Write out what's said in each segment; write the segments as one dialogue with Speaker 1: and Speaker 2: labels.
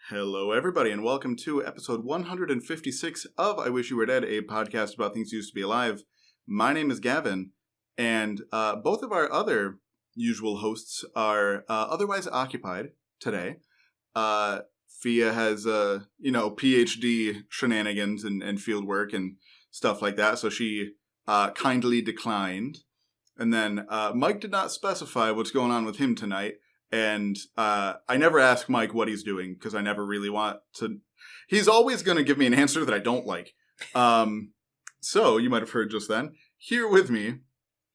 Speaker 1: Hello, everybody, and welcome to episode 156 of I Wish You Were Dead, a podcast about things used to be alive. My name is Gavin, and both of our other usual hosts are otherwise occupied today. Fia has, PhD shenanigans and field work and stuff like that, so she kindly declined. And then Mike did not specify what's going on with him tonight. And I never ask Mike what he's doing because I never really want to. He's always going to give me an answer that I don't like. So you might have heard just then. Here with me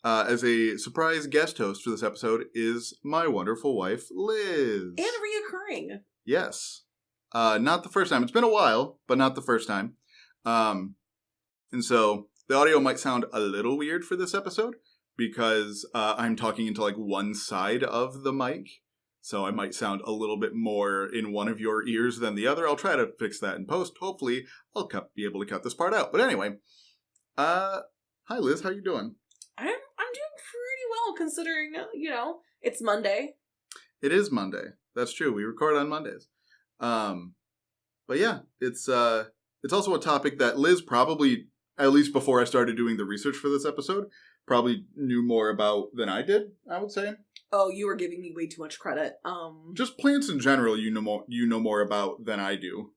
Speaker 1: as a surprise guest host for this episode is my wonderful wife, Liz.
Speaker 2: And reoccurring.
Speaker 1: Yes. Not the first time. It's been a while, but not the first time. And so the audio might sound a little weird for this episode because I'm talking into like one side of the mic. So I might sound a little bit more in one of your ears than the other. I'll try to fix that in post. Hopefully, I'll be able to cut this part out. But anyway, hi Liz, how you doing?
Speaker 2: I'm doing pretty well considering, it's Monday.
Speaker 1: It is Monday. That's true. We record on Mondays. But yeah, it's also a topic that Liz probably, at least before I started doing the research for this episode, probably knew more about than I did, I would say.
Speaker 2: Oh, you were giving me way too much credit.
Speaker 1: Just plants in general, you know more about than I do.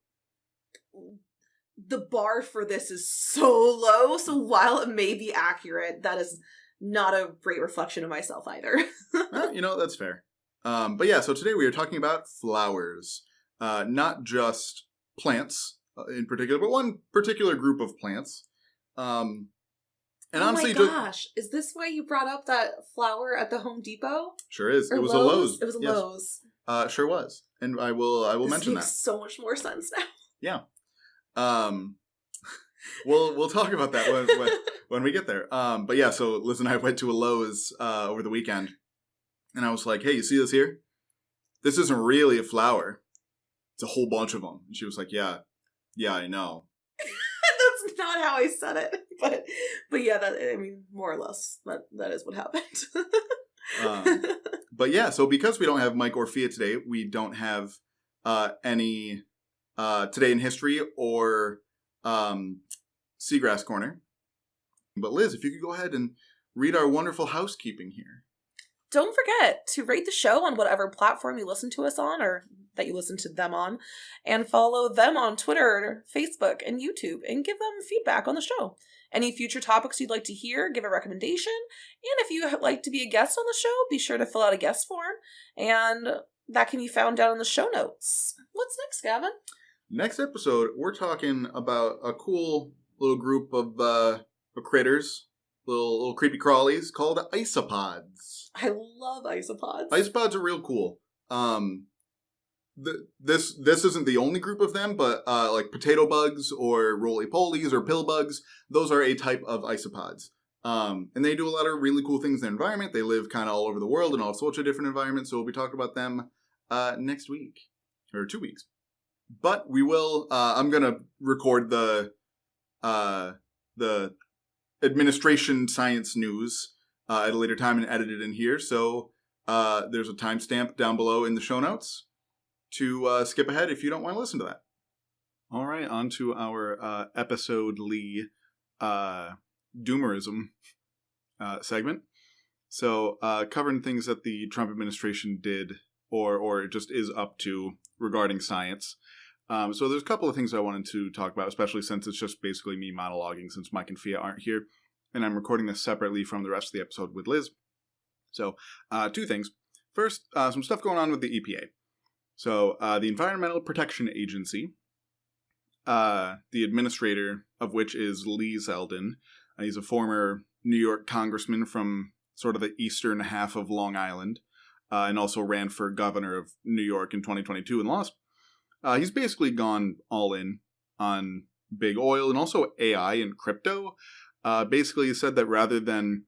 Speaker 2: The bar for this is so low, so while it may be accurate, that is not a great reflection of myself either.
Speaker 1: Well, that's fair. But yeah, so today we are talking about flowers. Not just plants in particular, but one particular group of plants. And honestly,
Speaker 2: my gosh, is this why you brought up that flower at the Home Depot?
Speaker 1: Sure is.
Speaker 2: Or
Speaker 1: it was a Lowe's.
Speaker 2: It was a Lowe's.
Speaker 1: Sure was. And I will mention that.
Speaker 2: This makes so much more sense now.
Speaker 1: Yeah. We'll talk about that when we get there. But yeah, so Liz and I went to a Lowe's over the weekend, and I was like, "Hey, you see this here? This isn't really a flower. It's a whole bunch of them." And she was like, "Yeah, I know."
Speaker 2: That's not how I said it, but yeah, more or less, that is what happened.
Speaker 1: But yeah, so because we don't have Mike or Fia today, we don't have any Today in History or Seagrass Corner. But Liz, if you could go ahead and read our wonderful housekeeping here.
Speaker 2: Don't forget to rate the show on whatever platform you listen to us on or that you listen to them on, and follow them on Twitter, Facebook, and YouTube, and give them feedback on the show. Any future topics you'd like to hear, give a recommendation, and if you'd like to be a guest on the show, be sure to fill out a guest form, and that can be found down in the show notes. What's next, Gavin?
Speaker 1: Next episode, we're talking about a cool little group of critters, little creepy crawlies called isopods.
Speaker 2: I love isopods.
Speaker 1: Isopods are real cool. This isn't the only group of them, but like potato bugs or roly-polies or pill bugs, those are a type of isopods. And they do a lot of really cool things in the environment. They live kind of all over the world in all sorts of different environments, so we'll be talking about them next week, or 2 weeks. But we will, I'm going to record the administration science news at a later time and edit it in here, so there's a timestamp down below in the show notes to skip ahead if you don't want to listen to that. All right, on to our episode-ly doomerism segment. So, covering things that the Trump administration did or just is up to regarding science. So there's a couple of things I wanted to talk about, especially since it's just basically me monologuing since Mike and Fia aren't here. And I'm recording this separately from the rest of the episode with Liz. So, 2 things. First, some stuff going on with the EPA. So, the Environmental Protection Agency, the administrator of which is Lee Zeldin. He's a former New York congressman from sort of the eastern half of Long Island, and also ran for governor of New York in 2022 and lost. He's basically gone all in on big oil and also AI and crypto. Basically, he said that rather than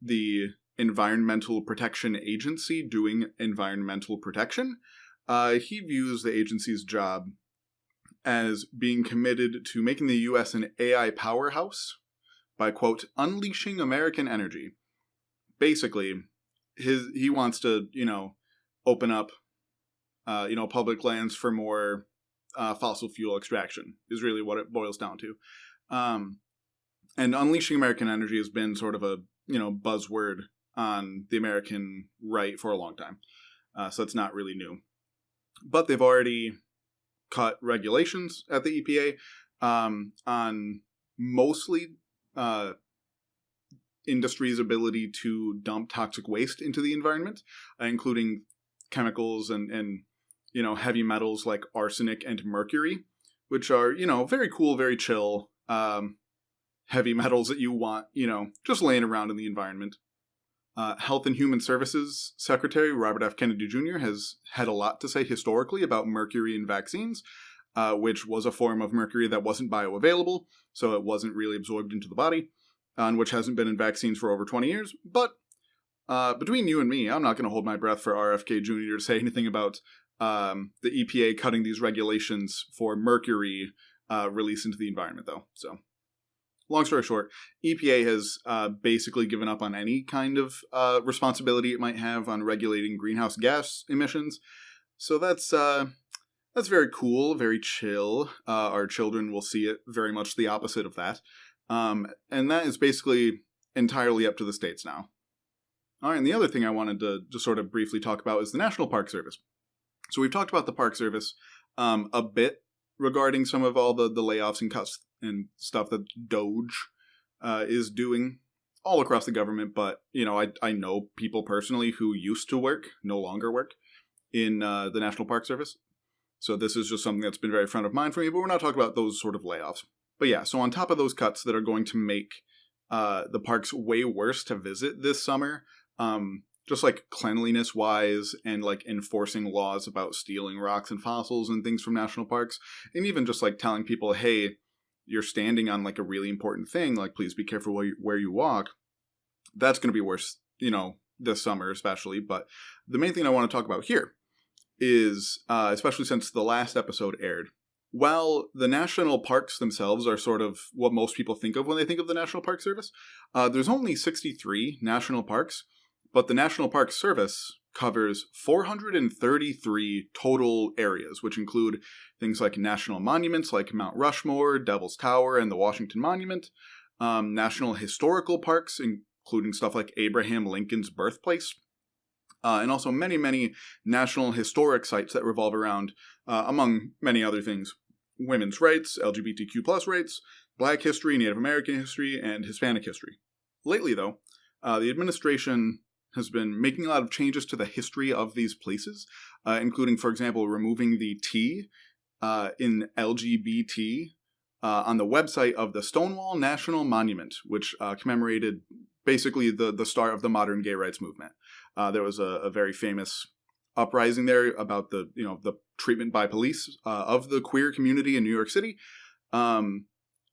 Speaker 1: the Environmental Protection Agency doing environmental protection, he views the agency's job as being committed to making the U.S. an AI powerhouse by, quote, unleashing American energy. Basically, he wants to, open up, public lands for more fossil fuel extraction is really what it boils down to. And unleashing American energy has been sort of a, buzzword on the American right for a long time. So it's not really new. But they've already cut regulations at the EPA on mostly industry's ability to dump toxic waste into the environment, including chemicals and heavy metals like arsenic and mercury, which are, very cool, very chill heavy metals that you want, just laying around in the environment. Health and Human Services Secretary Robert F. Kennedy Jr. has had a lot to say historically about mercury in vaccines, which was a form of mercury that wasn't bioavailable, so it wasn't really absorbed into the body, and which hasn't been in vaccines for over 20 years. But between you and me, I'm not going to hold my breath for RFK Jr. to say anything about the EPA cutting these regulations for mercury release into the environment, though. So, long story short, EPA has basically given up on any kind of responsibility it might have on regulating greenhouse gas emissions. So that's very cool, very chill. Our children will see it very much the opposite of that. And that is basically entirely up to the states now. All right, and the other thing I wanted to just sort of briefly talk about is the National Park Service. So we've talked about the Park Service a bit regarding some of all the layoffs and cuts and stuff that Doge is doing all across the government. But, I know people personally who used to work, no longer work, in the National Park Service. So this is just something that's been very front of mind for me, but we're not talking about those sort of layoffs. But yeah, so on top of those cuts that are going to make the parks way worse to visit this summer, just like cleanliness-wise and like enforcing laws about stealing rocks and fossils and things from national parks, and even just like telling people, hey, you're standing on like a really important thing, like please be careful where you walk, that's going to be worse, this summer especially. But the main thing I want to talk about here is, especially since the last episode aired, while the national parks themselves are sort of what most people think of when they think of the National Park Service, there's only 63 national parks, but the National Park Service covers 433 total areas, which include things like national monuments like Mount Rushmore, Devil's Tower, and the Washington Monument, national historical parks, including stuff like Abraham Lincoln's birthplace, and also many, many national historic sites that revolve around, among many other things, women's rights, LGBTQ+ rights, Black history, Native American history, and Hispanic history. Lately, though, the administration has been making a lot of changes to the history of these places, including, for example, removing the T in LGBT on the website of the Stonewall National Monument, which commemorated basically the start of the modern gay rights movement. There was a very famous uprising there about the treatment by police of the queer community in New York City.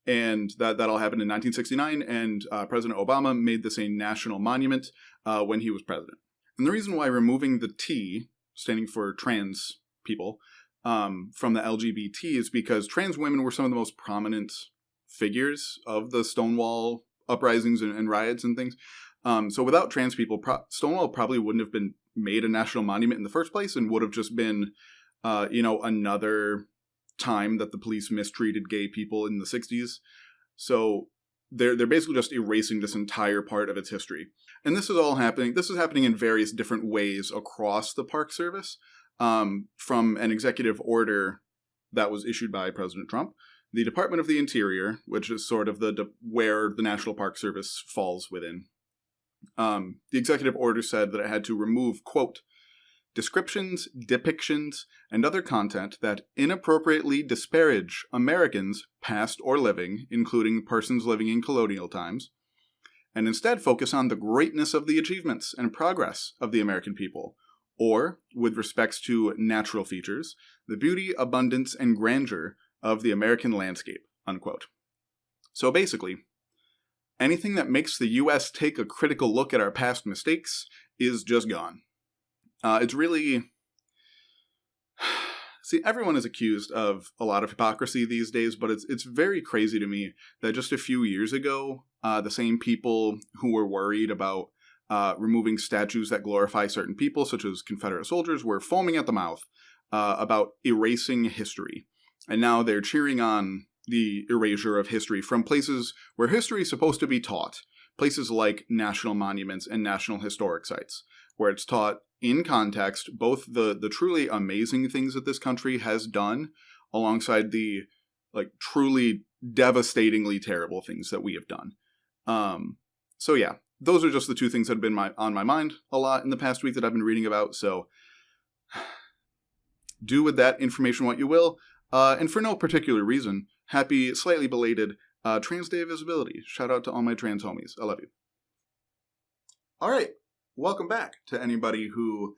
Speaker 1: And that all happened in 1969, and President Obama made this a national monument when he was president. And the reason why removing the T, standing for trans people, from the LGBT is because trans women were some of the most prominent figures of the Stonewall uprisings and riots and things. So without trans people, Stonewall probably wouldn't have been made a national monument in the first place, and would have just been, another time that the police mistreated gay people in the 60s. So they're basically just erasing this entire part of its history. And this is all happening. This is happening in various different ways across the Park Service, from an executive order that was issued by President Trump, the Department of the Interior, which is sort of where the National Park Service falls within. The executive order said that it had to remove, quote, descriptions, depictions, and other content that inappropriately disparage Americans, past or living, including persons living in colonial times, and instead focus on the greatness of the achievements and progress of the American people, or, with respects to natural features, the beauty, abundance, and grandeur of the American landscape, unquote. So basically, anything that makes the U.S. take a critical look at our past mistakes is just gone. It's really... See, everyone is accused of a lot of hypocrisy these days, but it's very crazy to me that just a few years ago, the same people who were worried about removing statues that glorify certain people, such as Confederate soldiers, were foaming at the mouth about erasing history. And now they're cheering on the erasure of history from places where history is supposed to be taught. Places like national monuments and national historic sites, where it's taught in context, both the truly amazing things that this country has done, alongside the truly devastatingly terrible things that we have done. So yeah, those are just the two things that have been on my mind a lot in the past week that I've been reading about. So do with that information what you will. And for no particular reason, happy, slightly belated Trans Day of Visibility. Shout out to all my trans homies. I love you. All right. Welcome back to anybody who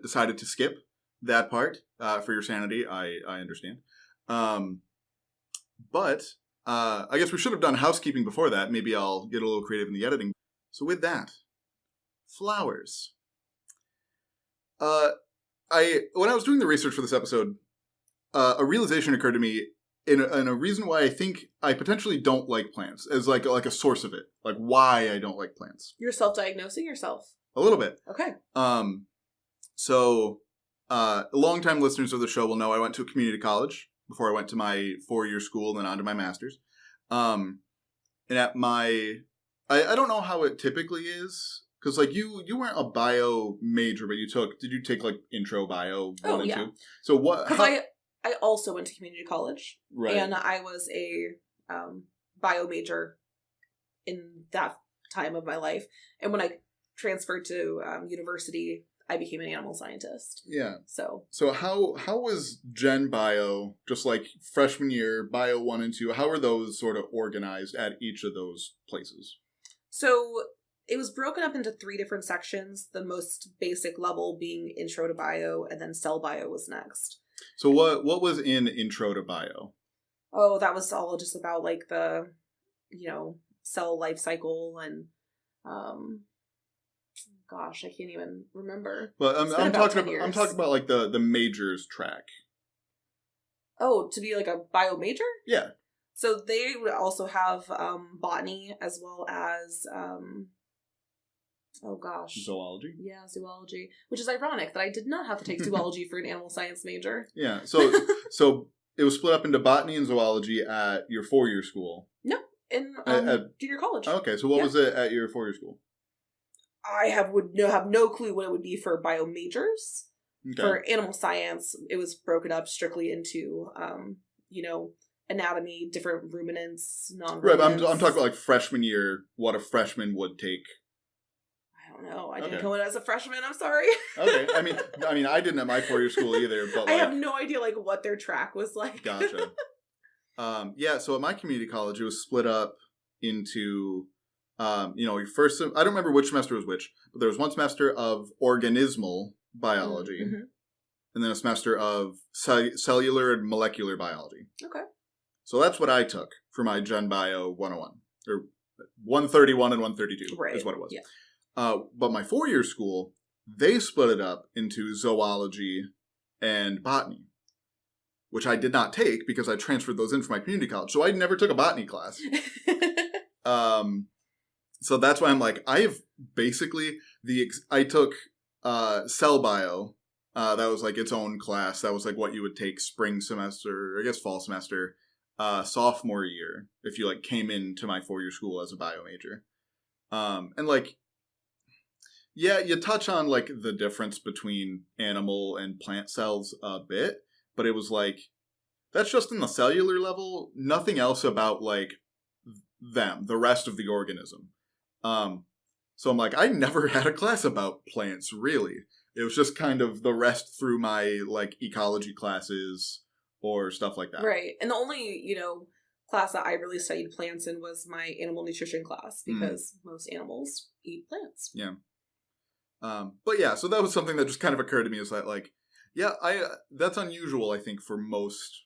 Speaker 1: decided to skip that part for your sanity. I understand. But I guess we should have done housekeeping before that. Maybe I'll get a little creative in the editing. So with that, flowers. When I was doing the research for this episode, a realization occurred to me in a reason why I think I potentially don't like plants, as like a source of it, like why I don't like plants.
Speaker 2: You're self-diagnosing yourself.
Speaker 1: A little bit.
Speaker 2: Okay.
Speaker 1: So longtime listeners of the show will know I went to a community college before I went to my 4-year school and then on to my master's. And at my, I don't know how it typically is. Because, you weren't a bio major, but did you take, intro bio 1 and 2? So what?
Speaker 2: Because I also went to community college.
Speaker 1: Right.
Speaker 2: And I was a bio major in that time of my life. And when I transferred to university, I became an animal scientist.
Speaker 1: Yeah.
Speaker 2: So
Speaker 1: how was Gen Bio, just like freshman year, Bio 1 and 2, how are those sort of organized at each of those places?
Speaker 2: So it was broken up into 3 different sections, the most basic level being Intro to Bio, and then Cell Bio was next.
Speaker 1: So what was in Intro to Bio?
Speaker 2: Oh, that was all just about, the, cell life cycle and, gosh, I can't even remember.
Speaker 1: But I'm talking about, the majors track.
Speaker 2: Oh, to be, a bio major?
Speaker 1: Yeah.
Speaker 2: So they would also have, botany as well as, oh gosh.
Speaker 1: Zoology?
Speaker 2: Yeah, zoology. Which is ironic that I did not have to take zoology for an animal science major.
Speaker 1: Yeah, so it was split up into botany and zoology at your 4-year school.
Speaker 2: No, in junior college.
Speaker 1: Okay, so what was it at your 4-year school?
Speaker 2: I would have no clue what it would be for bio majors. Okay. For animal science, it was broken up strictly into, anatomy, different ruminants, non-ruminants.
Speaker 1: Right, but I'm talking about freshman year, what a freshman would take.
Speaker 2: I don't know. I didn't go in as a freshman. I'm sorry.
Speaker 1: Okay. I mean, I didn't at my 4-year school either. But
Speaker 2: I have no idea what their track was like.
Speaker 1: Gotcha. Yeah. So at my community college, it was split up into, your first. I don't remember which semester was which, but there was one semester of organismal biology, and then a semester of cellular and molecular biology.
Speaker 2: Okay.
Speaker 1: So that's what I took for my Gen Bio 101 or 131 and 132 is what it was. Yeah. But my 4-year school, they split it up into zoology and botany, which I did not take because I transferred those in for my community college. So I never took a botany class. So that's why I'm I have basically I took cell bio. That was its own class. That was what you would take spring semester, or I guess fall semester, sophomore year if you came into my 4-year school as a bio major. And yeah, you touch on the difference between animal and plant cells a bit, but it was that's just in the cellular level, nothing else about them, the rest of the organism. So I'm I never had a class about plants, really. It was just kind of the rest through my ecology classes or stuff like that.
Speaker 2: Right. And the only, class that I really studied plants in was my animal nutrition class because most animals eat plants.
Speaker 1: Yeah. But yeah, so that was something that just kind of occurred to me is that that's unusual, I think, for most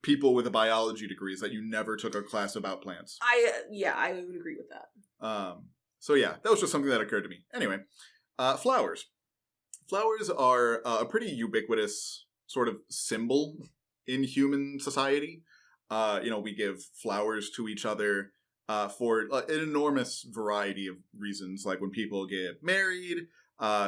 Speaker 1: people with a biology degree is that you never took a class about plants.
Speaker 2: I would agree with that.
Speaker 1: So yeah, that was just something that occurred to me. Anyway, flowers. Flowers are a pretty ubiquitous sort of symbol in human society. We give flowers to each other for an enormous variety of reasons. Like when people get married,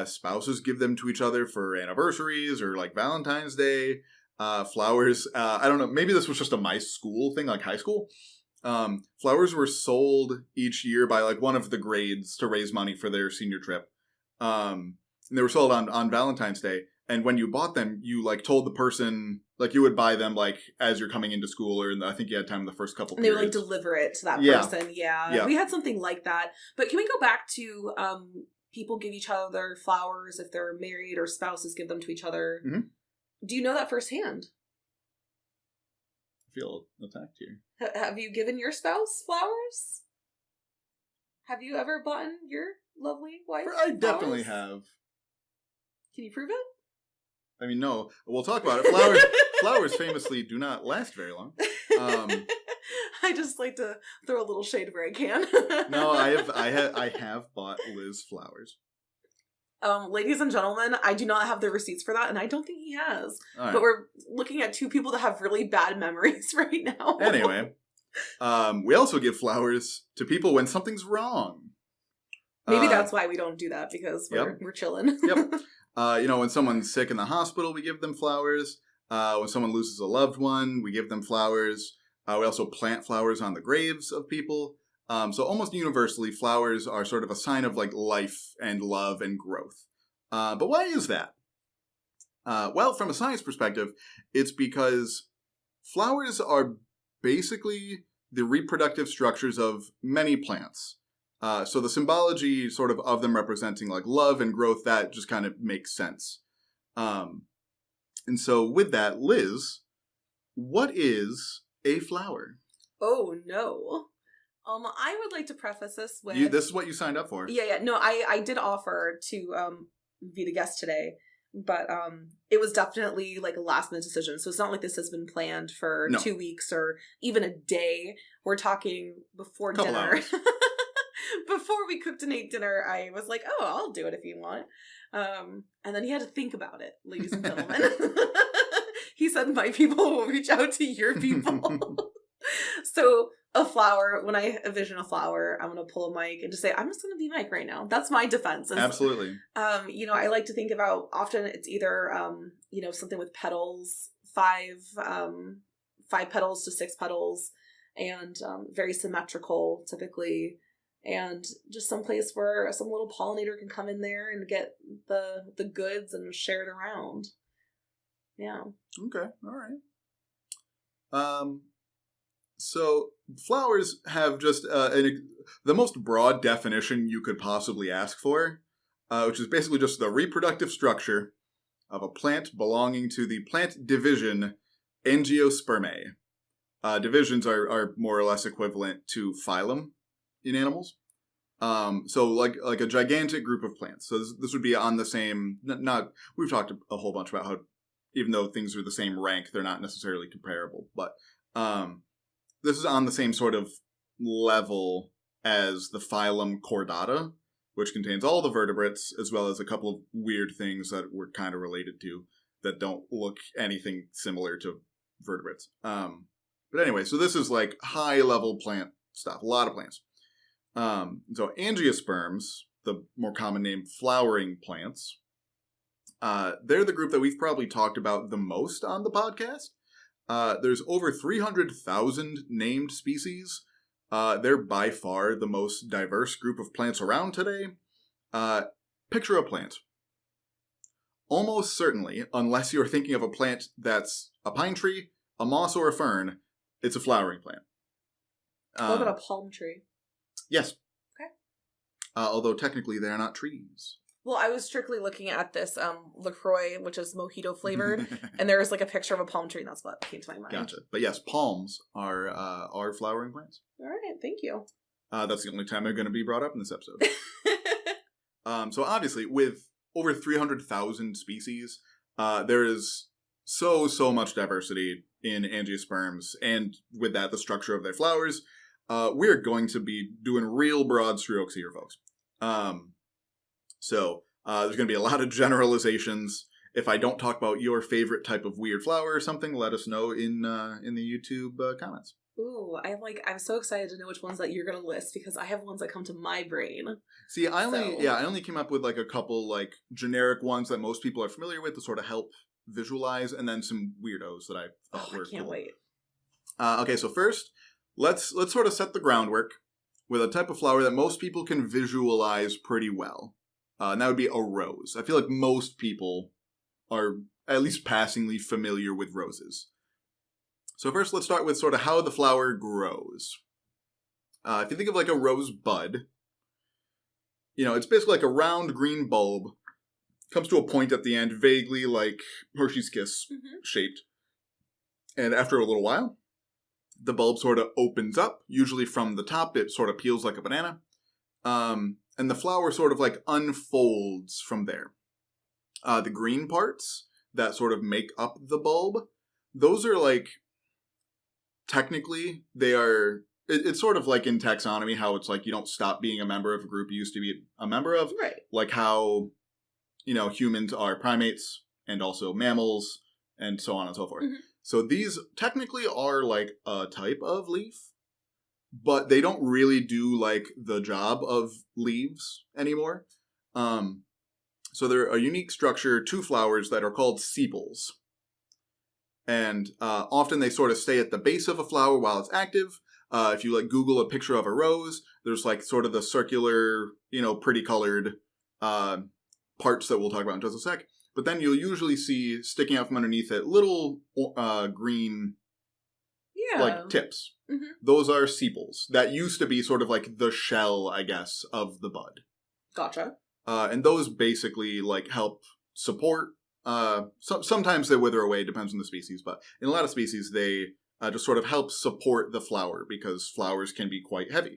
Speaker 1: spouses give them to each other for anniversaries or Valentine's Day. flowers, I don't know, maybe this was just a my school thing, like high school. Flowers were sold each year by like one of the grades to raise money for their senior trip. And they were sold on Valentine's Day. And when you bought them, you like told the person, like you would buy them like as you're coming into school, or I think you had time the first couple
Speaker 2: and they would like
Speaker 1: periods.
Speaker 2: deliver it to that person. Yeah. We had something like that. But can we go back to people give each other flowers if they're married, or spouses give them to each other?
Speaker 1: Mm-hmm.
Speaker 2: Do you know that firsthand?
Speaker 1: I feel attacked here.
Speaker 2: Have you given your spouse flowers? Have you ever bought your lovely wife
Speaker 1: I definitely have.
Speaker 2: Can you prove it?
Speaker 1: I mean, no. We'll talk about it. Flowers famously do not last very long.
Speaker 2: I just like to throw a little shade where I can.
Speaker 1: No, I have bought Liz flowers.
Speaker 2: Ladies and gentlemen, I do not have the receipts for that, and I don't think he has.
Speaker 1: Right.
Speaker 2: But we're looking at two people that have really bad memories right now.
Speaker 1: Anyway, we also give flowers to people when something's wrong.
Speaker 2: Maybe that's why we don't do that, because we're chilling.
Speaker 1: Yep. When someone's sick in the hospital, we give them flowers. When someone loses a loved one, we give them flowers. We also plant flowers on the graves of people. So almost universally, flowers are sort of a sign of like life and love and growth. But why is that? Well, from a science perspective, it's because flowers are basically the reproductive structures of many plants. So the symbology sort of them representing like love and growth, that just kind of makes sense. And so with that, Liz, what is a flower?
Speaker 2: Oh, no. I would like to preface this with...
Speaker 1: This is what you signed up for.
Speaker 2: Yeah. No, I did offer to be the guest today, but it was definitely like a last-minute decision. So it's not like this has been planned for 2 weeks or even a day. We're talking before dinner. Before we cooked and ate dinner, I was like, oh, I'll do it if you want. And then he had to think about it, ladies and gentlemen. He said, my people will reach out to your people. So a flower, when I envision a flower, I'm going to pull a mic and just say, I'm just going to be Mike right now. That's my defense.
Speaker 1: Absolutely.
Speaker 2: I like to think about, often it's either, something with petals, 5 petals to 6 petals, and very symmetrical typically. And just some place where some little pollinator can come in there and get the goods and share it around. Yeah.
Speaker 1: Okay. All right. So flowers have just the most broad definition you could possibly ask for, which is basically just the reproductive structure of a plant belonging to the plant division Angiospermae. Divisions are more or less equivalent to phylum in animals. So like a gigantic group of plants. So this would be on the same, we've talked a whole bunch about how even though things are the same rank, they're not necessarily comparable. But this is on the same sort of level as the phylum Chordata, which contains all the vertebrates, as well as a couple of weird things that we're kind of related to that don't look anything similar to vertebrates. But anyway, so this is like high-level plant stuff, a lot of plants. So angiosperms, the more common name flowering plants, they're the group that we've probably talked about the most on the podcast. There's over 300,000 named species. They're by far the most diverse group of plants around today. Picture a plant. Almost certainly, unless you're thinking of a plant that's a pine tree, a moss, or a fern, it's a flowering plant.
Speaker 2: What about a palm tree?
Speaker 1: Yes.
Speaker 2: Okay.
Speaker 1: Although technically they're not trees.
Speaker 2: Well, I was strictly looking at this LaCroix, which is mojito flavored, and there was like a picture of a palm tree, and that's what came to my mind.
Speaker 1: Gotcha. But yes, palms are flowering plants.
Speaker 2: All right, thank you.
Speaker 1: That's the only time they're going to be brought up in this episode. So obviously, with over 300,000 species, there is so much diversity in angiosperms, and with that, the structure of their flowers. We're going to be doing real broad strokes here, folks. So there's going to be a lot of generalizations. If I don't talk about your favorite type of weird flower or something, let us know in the YouTube comments.
Speaker 2: Ooh, I'm so excited to know which ones that you're going to list, because I have ones that come to my brain.
Speaker 1: See, I only came up with like a couple like generic ones that most people are familiar with to sort of help visualize, and then some weirdos that I thought were
Speaker 2: I can't
Speaker 1: cool.
Speaker 2: wait.
Speaker 1: Okay, so first, let's sort of set the groundwork with a type of flower that most people can visualize pretty well. And that would be a rose. I feel like most people are at least passingly familiar with roses. So first, let's start with sort of how the flower grows. If you think of like a rose bud, it's basically like a round green bulb, comes to a point at the end, vaguely like Hershey's Kiss shaped. And after a little while, the bulb sort of opens up, usually from the top. It sort of peels like a banana. And the flower sort of like unfolds from there. The green parts that sort of make up the bulb, those are like, technically, they are, it's sort of like in taxonomy, how it's like you don't stop being a member of a group you used to be a member of.
Speaker 2: Right.
Speaker 1: Like how, humans are primates and also mammals and so on and so forth. So these technically are like a type of leaf, but they don't really do like the job of leaves anymore. So they're a unique structure to flowers that are called sepals. And often they sort of stay at the base of a flower while it's active. If you like Google a picture of a rose, there's like sort of the circular, pretty colored parts that we'll talk about in just a sec. But then you'll usually see sticking out from underneath it little green like tips. Those are sepals. That used to be sort of like the shell, I guess, of the bud.
Speaker 2: Gotcha.
Speaker 1: And those basically like help support. Sometimes they wither away, depends on the species, but in a lot of species they just sort of help support the flower because flowers can be quite heavy.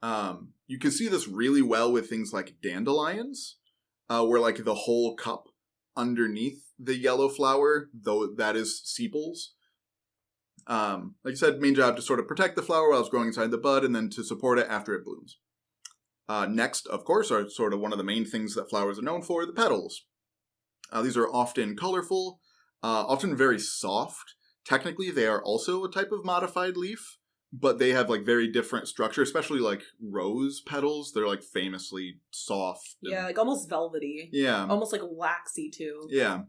Speaker 1: You can see this really well with things like dandelions, where like the whole cup underneath the yellow flower, though that is sepals. Like I said, main job to sort of protect the flower while it's growing inside the bud and then to support it after it blooms. Next, of course, are sort of one of the main things that flowers are known for, the petals. These are often colorful, often very soft. Technically, they are also a type of modified leaf, but they have like very different structure, especially like rose petals. They're like famously soft.
Speaker 2: Yeah, like almost velvety.
Speaker 1: Yeah.
Speaker 2: Almost like waxy too.
Speaker 1: Yeah.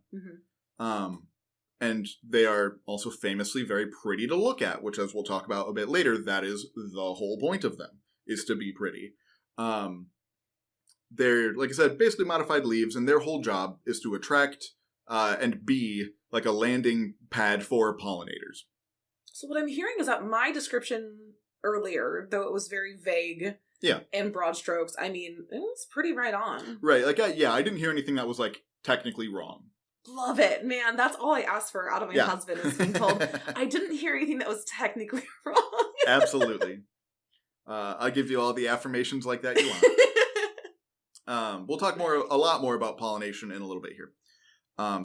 Speaker 1: And they are also famously very pretty to look at, which as we'll talk about a bit later, that is the whole point of them, is to be pretty. They're, like I said, basically modified leaves, and their whole job is to attract and be like a landing pad for pollinators.
Speaker 2: So what I'm hearing is that my description earlier, though it was very vague and broad strokes, I mean, it was pretty right on.
Speaker 1: Right. Like, I didn't hear anything that was like technically wrong.
Speaker 2: Love it, man. That's all I asked for out of my husband is being told I didn't hear anything that was technically wrong.
Speaker 1: Absolutely. I'll give you all the affirmations like that you want. We'll talk a lot more about pollination in a little bit here.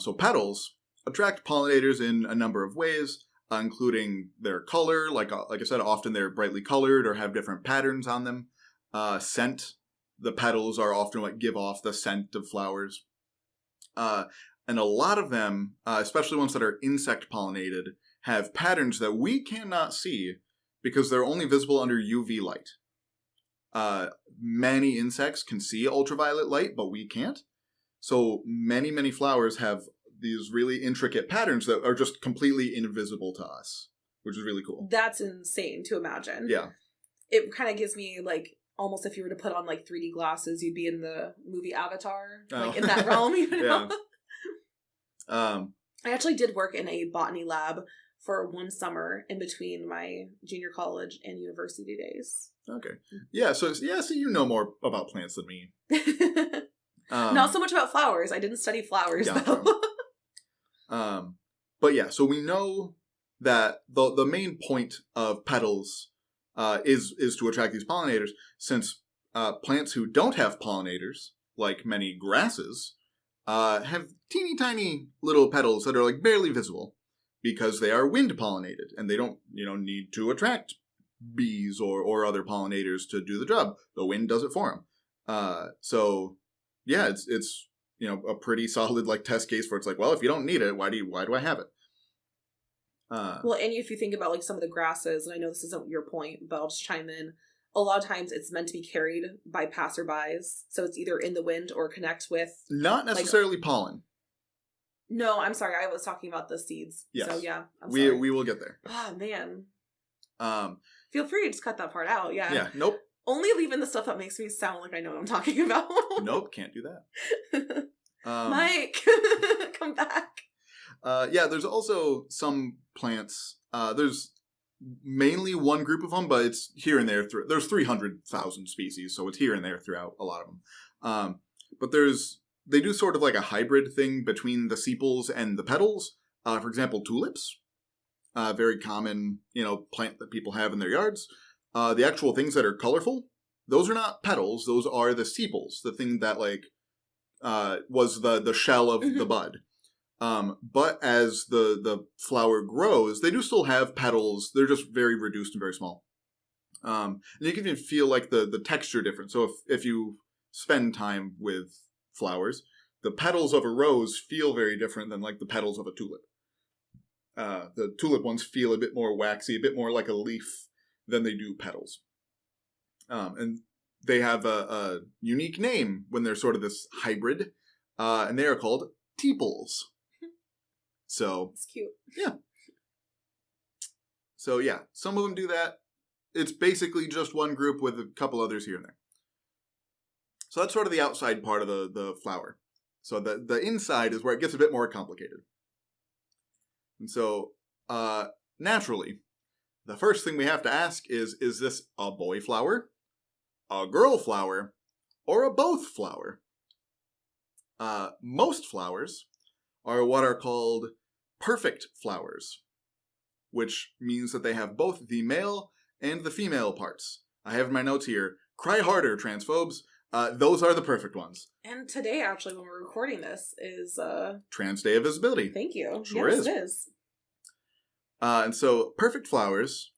Speaker 1: So petals attract pollinators in a number of ways, including their color. Like I said, often they're brightly colored or have different patterns on them. Scent. The petals are often what give off the scent of flowers. And a lot of them, especially ones that are insect pollinated, have patterns that we cannot see because they're only visible under UV light. Many insects can see ultraviolet light, but we can't. So many flowers have these really intricate patterns that are just completely invisible to us, which is really cool.
Speaker 2: That's insane to imagine.
Speaker 1: Yeah.
Speaker 2: It kind of gives me like, almost if you were to put on like 3D glasses, you'd be in the movie Avatar, like in that realm, you know? I actually did work in a botany lab for one summer in between my junior college and university days.
Speaker 1: Okay. Yeah, so you know more about plants than me.
Speaker 2: Not so much about flowers. I didn't study flowers, though.
Speaker 1: But yeah, so we know that the main point of petals is to attract these pollinators, since plants who don't have pollinators, like many grasses, have teeny tiny little petals that are like barely visible because they are wind pollinated and they don't need to attract bees or other pollinators to do the job. The wind does it for them. So yeah, it's a pretty solid like test case for it's like, well, if you don't need it, why do I have it?
Speaker 2: Well, and if you think about like some of the grasses, and I know this isn't your point, but I'll just chime in. A lot of times it's meant to be carried by passerbys, so it's either in the wind or connect with...
Speaker 1: Not necessarily pollen.
Speaker 2: No, I'm sorry. I was talking about the seeds.
Speaker 1: Yes.
Speaker 2: So yeah,
Speaker 1: we will get there.
Speaker 2: Oh man.
Speaker 1: Um,
Speaker 2: Feel free to just cut that part out. Yeah.
Speaker 1: Yeah. Nope.
Speaker 2: Only leaving the stuff that makes me sound like I know what I'm talking about.
Speaker 1: Nope. Can't do that.
Speaker 2: Mike, come back.
Speaker 1: Yeah. There's also some plants. There's mainly one group of them, but it's here and there. There's 300,000 species, so it's here and there throughout a lot of them. But they do sort of like a hybrid thing between the sepals and the petals. For example, tulips, very common, plant that people have in their yards. The actual things that are colorful, those are not petals; those are the sepals, the thing that was the shell of the bud. But as the flower grows, they do still have petals. They're just very reduced and very small. And you can even feel like the texture different. So if you spend time with flowers, the petals of a rose feel very different than like the petals of a tulip. The tulip ones feel a bit more waxy, a bit more like a leaf than they do petals. And they have a unique name when they're sort of this hybrid, and they are called tepals. So
Speaker 2: it's cute.
Speaker 1: Yeah. So yeah, some of them do that. It's basically just one group with a couple others here and there. So that's sort of the outside part of the flower. So the inside is where it gets a bit more complicated. And so naturally, the first thing we have to ask is this a boy flower, a girl flower, or a both flower? Most flowers are what are called perfect flowers, which means that they have both the male and the female parts. I have in my notes here, cry harder, transphobes. Those are the perfect ones.
Speaker 2: And today, actually, when we're recording this, is
Speaker 1: Trans Day of Visibility.
Speaker 2: Thank you.
Speaker 1: Sure
Speaker 2: yes,
Speaker 1: is.
Speaker 2: It is.
Speaker 1: And so perfect flowers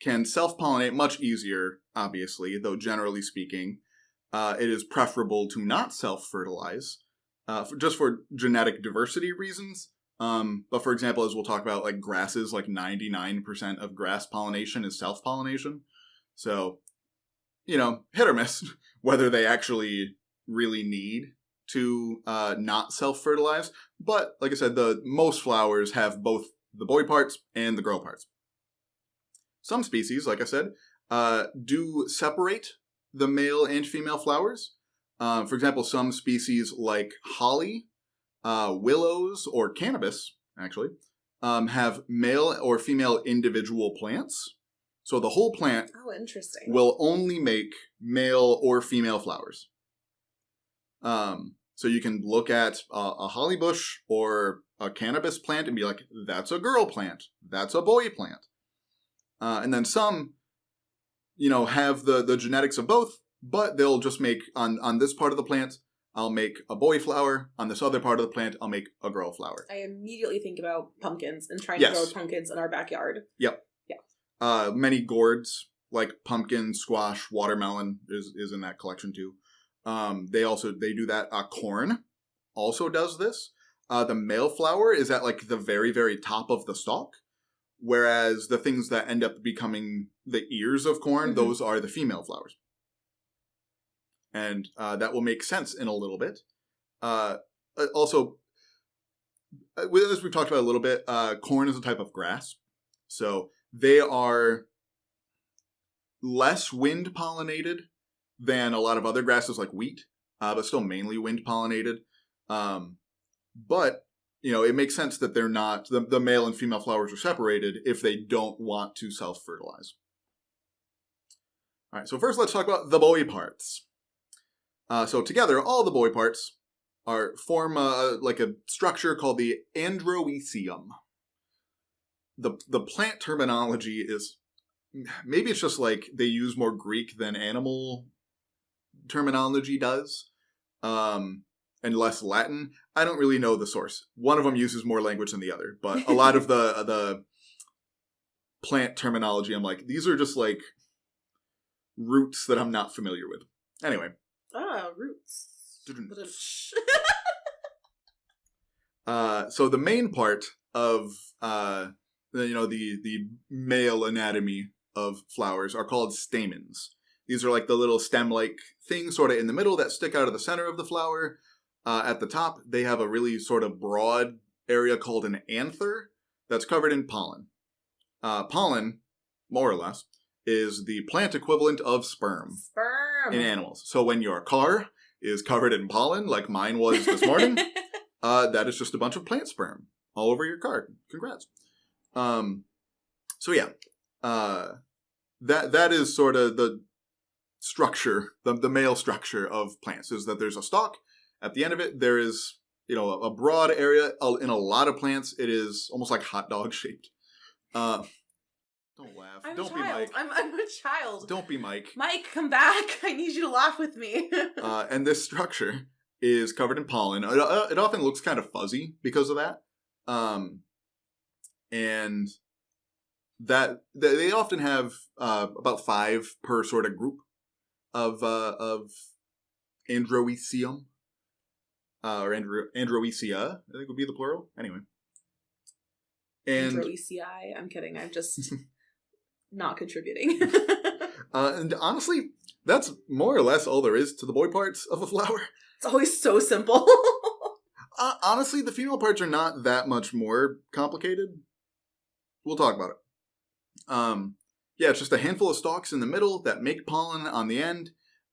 Speaker 1: can self-pollinate much easier, obviously, though generally speaking, it is preferable to not self-fertilize, just for genetic diversity reasons. But for example, as we'll talk about, like grasses, like 99% of grass pollination is self-pollination. So, hit or miss, whether they actually really need to not self-fertilize. But like I said, most flowers have both the boy parts and the girl parts. Some species, like I said, do separate the male and female flowers. For example, some species like holly, willows, or cannabis, actually, have male or female individual plants. So the whole plant will only make male or female flowers. So you can look at a holly bush or a cannabis plant and be like, that's a girl plant, that's a boy plant. And then some, have the genetics of both, but they'll just make, on this part of the plant, I'll make a boy flower. On this other part of the plant, I'll make a girl flower.
Speaker 2: I immediately think about pumpkins and trying to grow pumpkins in our backyard.
Speaker 1: Yep. Yeah. Many gourds, like pumpkin, squash, watermelon is in that collection too. They do that. Corn also does this. The male flower is at like the very, very top of the stalk, whereas the things that end up becoming the ears of corn, those are the female flowers. And that will make sense in a little bit. Also, as we've talked about a little bit, corn is a type of grass. So they are less wind pollinated than a lot of other grasses like wheat, but still mainly wind pollinated. But, it makes sense that they're not, the male and female flowers are separated if they don't want to self-fertilize. All right, so first let's talk about the boy parts. So together, all the boy parts form a structure called the androecium. The plant terminology is, maybe it's just like they use more Greek than animal terminology does, and less Latin. I don't really know the source. One of them uses more language than the other, but a lot of the plant terminology, I'm like, these are just like roots that I'm not familiar with. Anyway.
Speaker 2: Roots.
Speaker 1: So the main part of the male anatomy of flowers are called stamens. These are like the little stem-like things sort of in the middle that stick out of the center of the flower. At the top, they have a really sort of broad area called an anther that's covered in pollen. Pollen, more or less, is the plant equivalent of sperm in animals. So when your car is covered in pollen, like mine was this morning, that is just a bunch of plant sperm all over your car. Congrats. So yeah, that is sort of the structure, the male structure of plants, is that there's a stalk. At the end of it, there is, a broad area. In a lot of plants, it is almost like hot dog shaped. Don't laugh. Don't be Mike.
Speaker 2: I'm a child.
Speaker 1: Don't be Mike.
Speaker 2: Mike, come back. I need you to laugh with me.
Speaker 1: And this structure is covered in pollen. It often looks kind of fuzzy because of that. And that they often have about 5 per sort of group of androecium. Or androecia, I think would be the plural. Anyway. And
Speaker 2: Androecii. I'm kidding. I'm just not contributing.
Speaker 1: And honestly, that's more or less all there is to the boy parts of a flower.
Speaker 2: It's always so simple.
Speaker 1: Honestly, the female parts are not that much more complicated. We'll talk about it. Yeah, it's just a handful of stalks in the middle that make pollen on the end.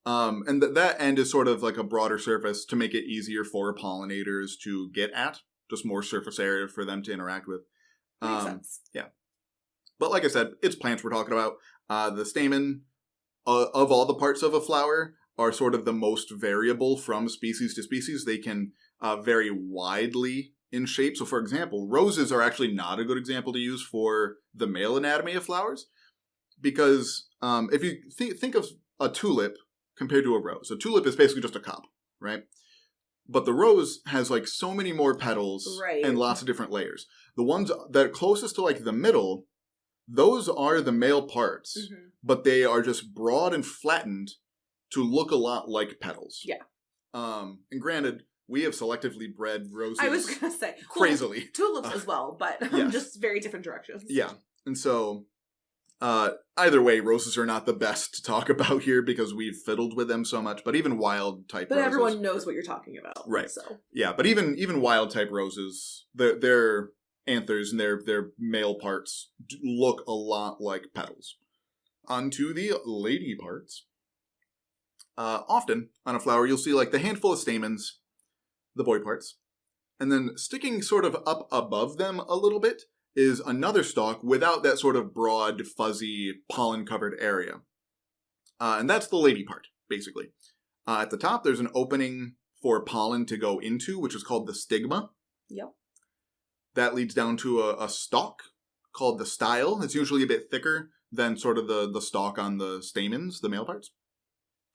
Speaker 1: And that end is sort of like a broader surface to make it easier for pollinators to get at. Just more surface area for them to interact with.
Speaker 2: Makes sense.
Speaker 1: Yeah. But like I said, it's plants we're talking about. The stamen of all the parts of a flower are sort of the most variable from species to species. They can vary widely in shape. So for example, roses are actually not a good example to use for the male anatomy of flowers. Because if you think of a tulip compared to a rose. A tulip is basically just a cup, right? But the rose has like so many more petals and lots of different layers. The ones that are closest to like the middle, those are the male parts, but they are just broad and flattened to look a lot like petals.
Speaker 2: Yeah.
Speaker 1: And granted, we have selectively bred roses.
Speaker 2: I was going to say.
Speaker 1: Crazily.
Speaker 2: Tulips as well, but
Speaker 1: yes.
Speaker 2: Just very different directions.
Speaker 1: Yeah. And so either way, roses are not the best to talk about here because we've fiddled with them so much. But even wild type roses.
Speaker 2: But everyone knows what you're talking about.
Speaker 1: Right.
Speaker 2: So.
Speaker 1: Yeah, but even wild type roses, their anthers and their male parts look a lot like petals. Onto the lady parts. Often on a flower, you'll see like the handful of stamens, the boy parts. And then sticking sort of up above them a little bit is another stalk without that sort of broad, fuzzy, pollen-covered area. And that's the lady part, basically. At the top, there's an opening for pollen to go into, which is called the stigma.
Speaker 2: Yep.
Speaker 1: That leads down to a stalk called the style. It's usually a bit thicker than sort of the stalk on the stamens, the male parts.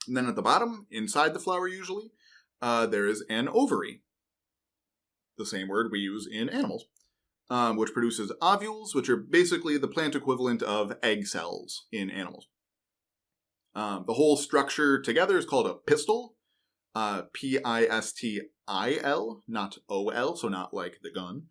Speaker 1: And then at the bottom, inside the flower usually, there is an ovary. The same word we use in animals. Which produces ovules, which are basically the plant equivalent of egg cells in animals. The whole structure together is called a pistil, Pistil, not OL, so not like the gun.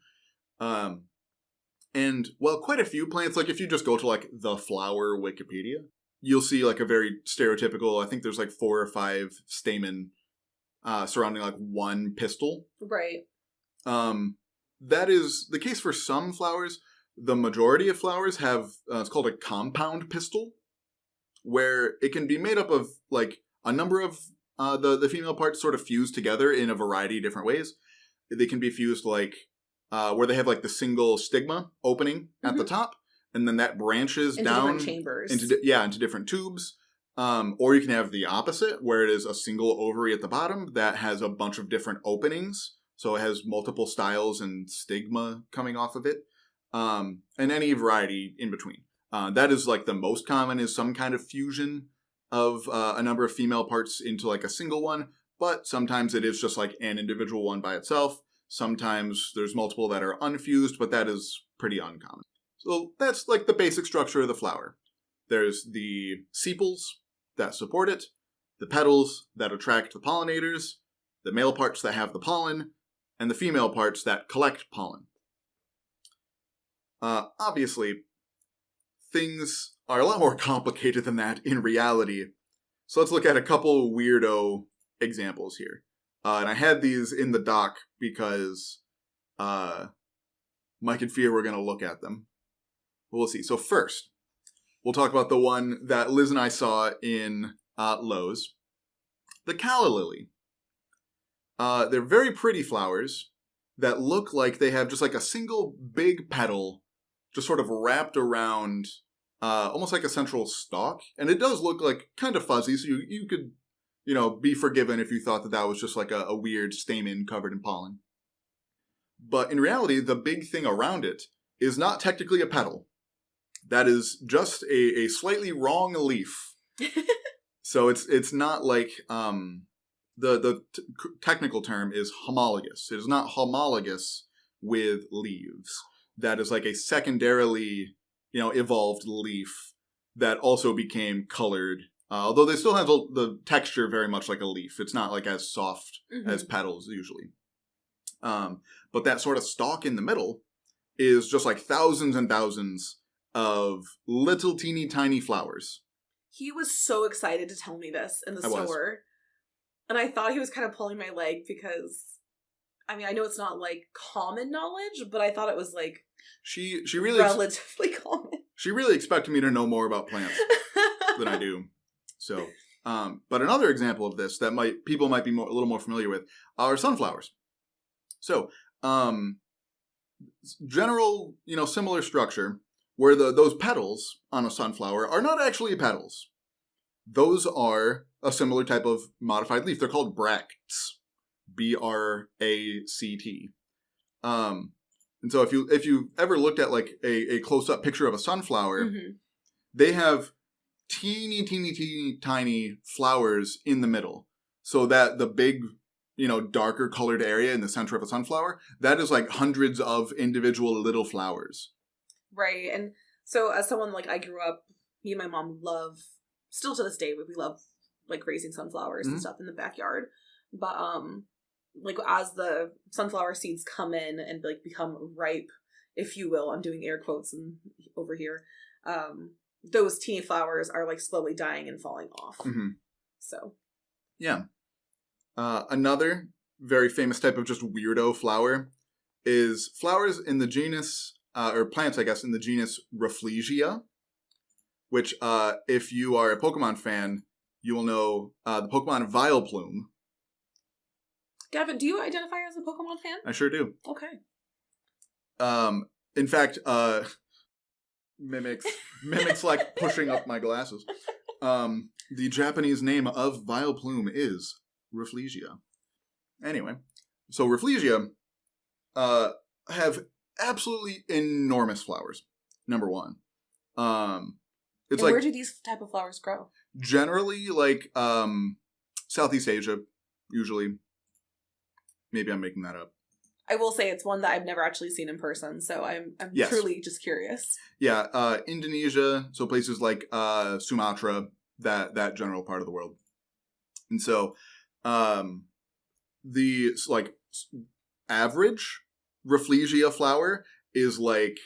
Speaker 1: And, well, quite a few plants, like if you just go to like the flower Wikipedia, you'll see like a very stereotypical, I think there's like 4 or 5 stamen surrounding like one pistil.
Speaker 2: Right.
Speaker 1: That is the case for some flowers. The majority of flowers have, it's called a compound pistil, where it can be made up of, like, a number of the female parts sort of fused together in a variety of different ways. They can be fused, like, where they have, like, the single stigma opening at the top, and then that branches
Speaker 2: into
Speaker 1: down.
Speaker 2: Different chambers.
Speaker 1: Into different tubes. Or you can have the opposite, where it is a single ovary at the bottom that has a bunch of different openings. So it has multiple styles and stigma coming off of it, and any variety in between. That is like the most common is some kind of fusion of a number of female parts into like a single one, but sometimes it is just like an individual one by itself. Sometimes there's multiple that are unfused, but that is pretty uncommon. So that's like the basic structure of the flower. There's the sepals that support it, the petals that attract the pollinators, the male parts that have the pollen, and the female parts that collect pollen. Obviously, things are a lot more complicated than that in reality. So let's look at a couple weirdo examples here. And I had these in the doc because Mike and Fia were going to look at them. We'll see. So first, we'll talk about the one that Liz and I saw in Lowe's. The calla lily. They're very pretty flowers that look like they have just like a single big petal just sort of wrapped around almost like a central stalk. And it does look like kind of fuzzy, so you could, be forgiven if you thought that was just like a weird stamen covered in pollen. But in reality, the big thing around it is not technically a petal. That is just a slightly wrong leaf. So it's not like the technical term is homologous. It is not homologous with leaves. That is like a secondarily evolved leaf that also became colored. Although they still have the texture very much like a leaf. It's not like as soft as petals usually. But that sort of stalk in the middle is just like thousands and thousands of little teeny tiny flowers.
Speaker 2: He was so excited to tell me this in the store. And I thought he was kind of pulling my leg because, I mean, I know it's not like common knowledge, but I thought it was like
Speaker 1: she really
Speaker 2: relatively common.
Speaker 1: She really expected me to know more about plants than I do. So, but another example of this that people might be a little more familiar with are sunflowers. So, general, similar structure where those petals on a sunflower are not actually petals. Those are a similar type of modified leaf. They're called bracts. B-R-A-C-T. And so if you ever looked at like a close-up picture of a sunflower, they have teeny tiny flowers in the middle. So that the big, darker colored area in the center of a sunflower, that is like hundreds of individual little flowers.
Speaker 2: Right. And so as someone like I grew up, me and my mom still to this day, we love like raising sunflowers and stuff in the backyard. But like as the sunflower seeds come in and like become ripe, if you will, I'm doing air quotes over here, those teeny flowers are like slowly dying and falling off. So
Speaker 1: yeah. Another very famous type of just weirdo flower is flowers in the genus or plants, I guess, in the genus Rafflesia, which if you are a Pokemon fan, you will know the Pokemon Vileplume.
Speaker 2: Gavin, do you identify as a Pokemon fan?
Speaker 1: I sure do.
Speaker 2: Okay.
Speaker 1: In fact, mimics like pushing up my glasses. The Japanese name of Vileplume is Rafflesia. Anyway, so Rafflesia have absolutely enormous flowers. Number one. It's
Speaker 2: where do these type of flowers grow?
Speaker 1: Generally, like Southeast Asia, usually. Maybe I'm making that up.
Speaker 2: I will say it's one that I've never actually seen in person, so I'm truly just curious.
Speaker 1: Yeah, Indonesia, so places like Sumatra, that general part of the world. And so the like average Rafflesia flower is like,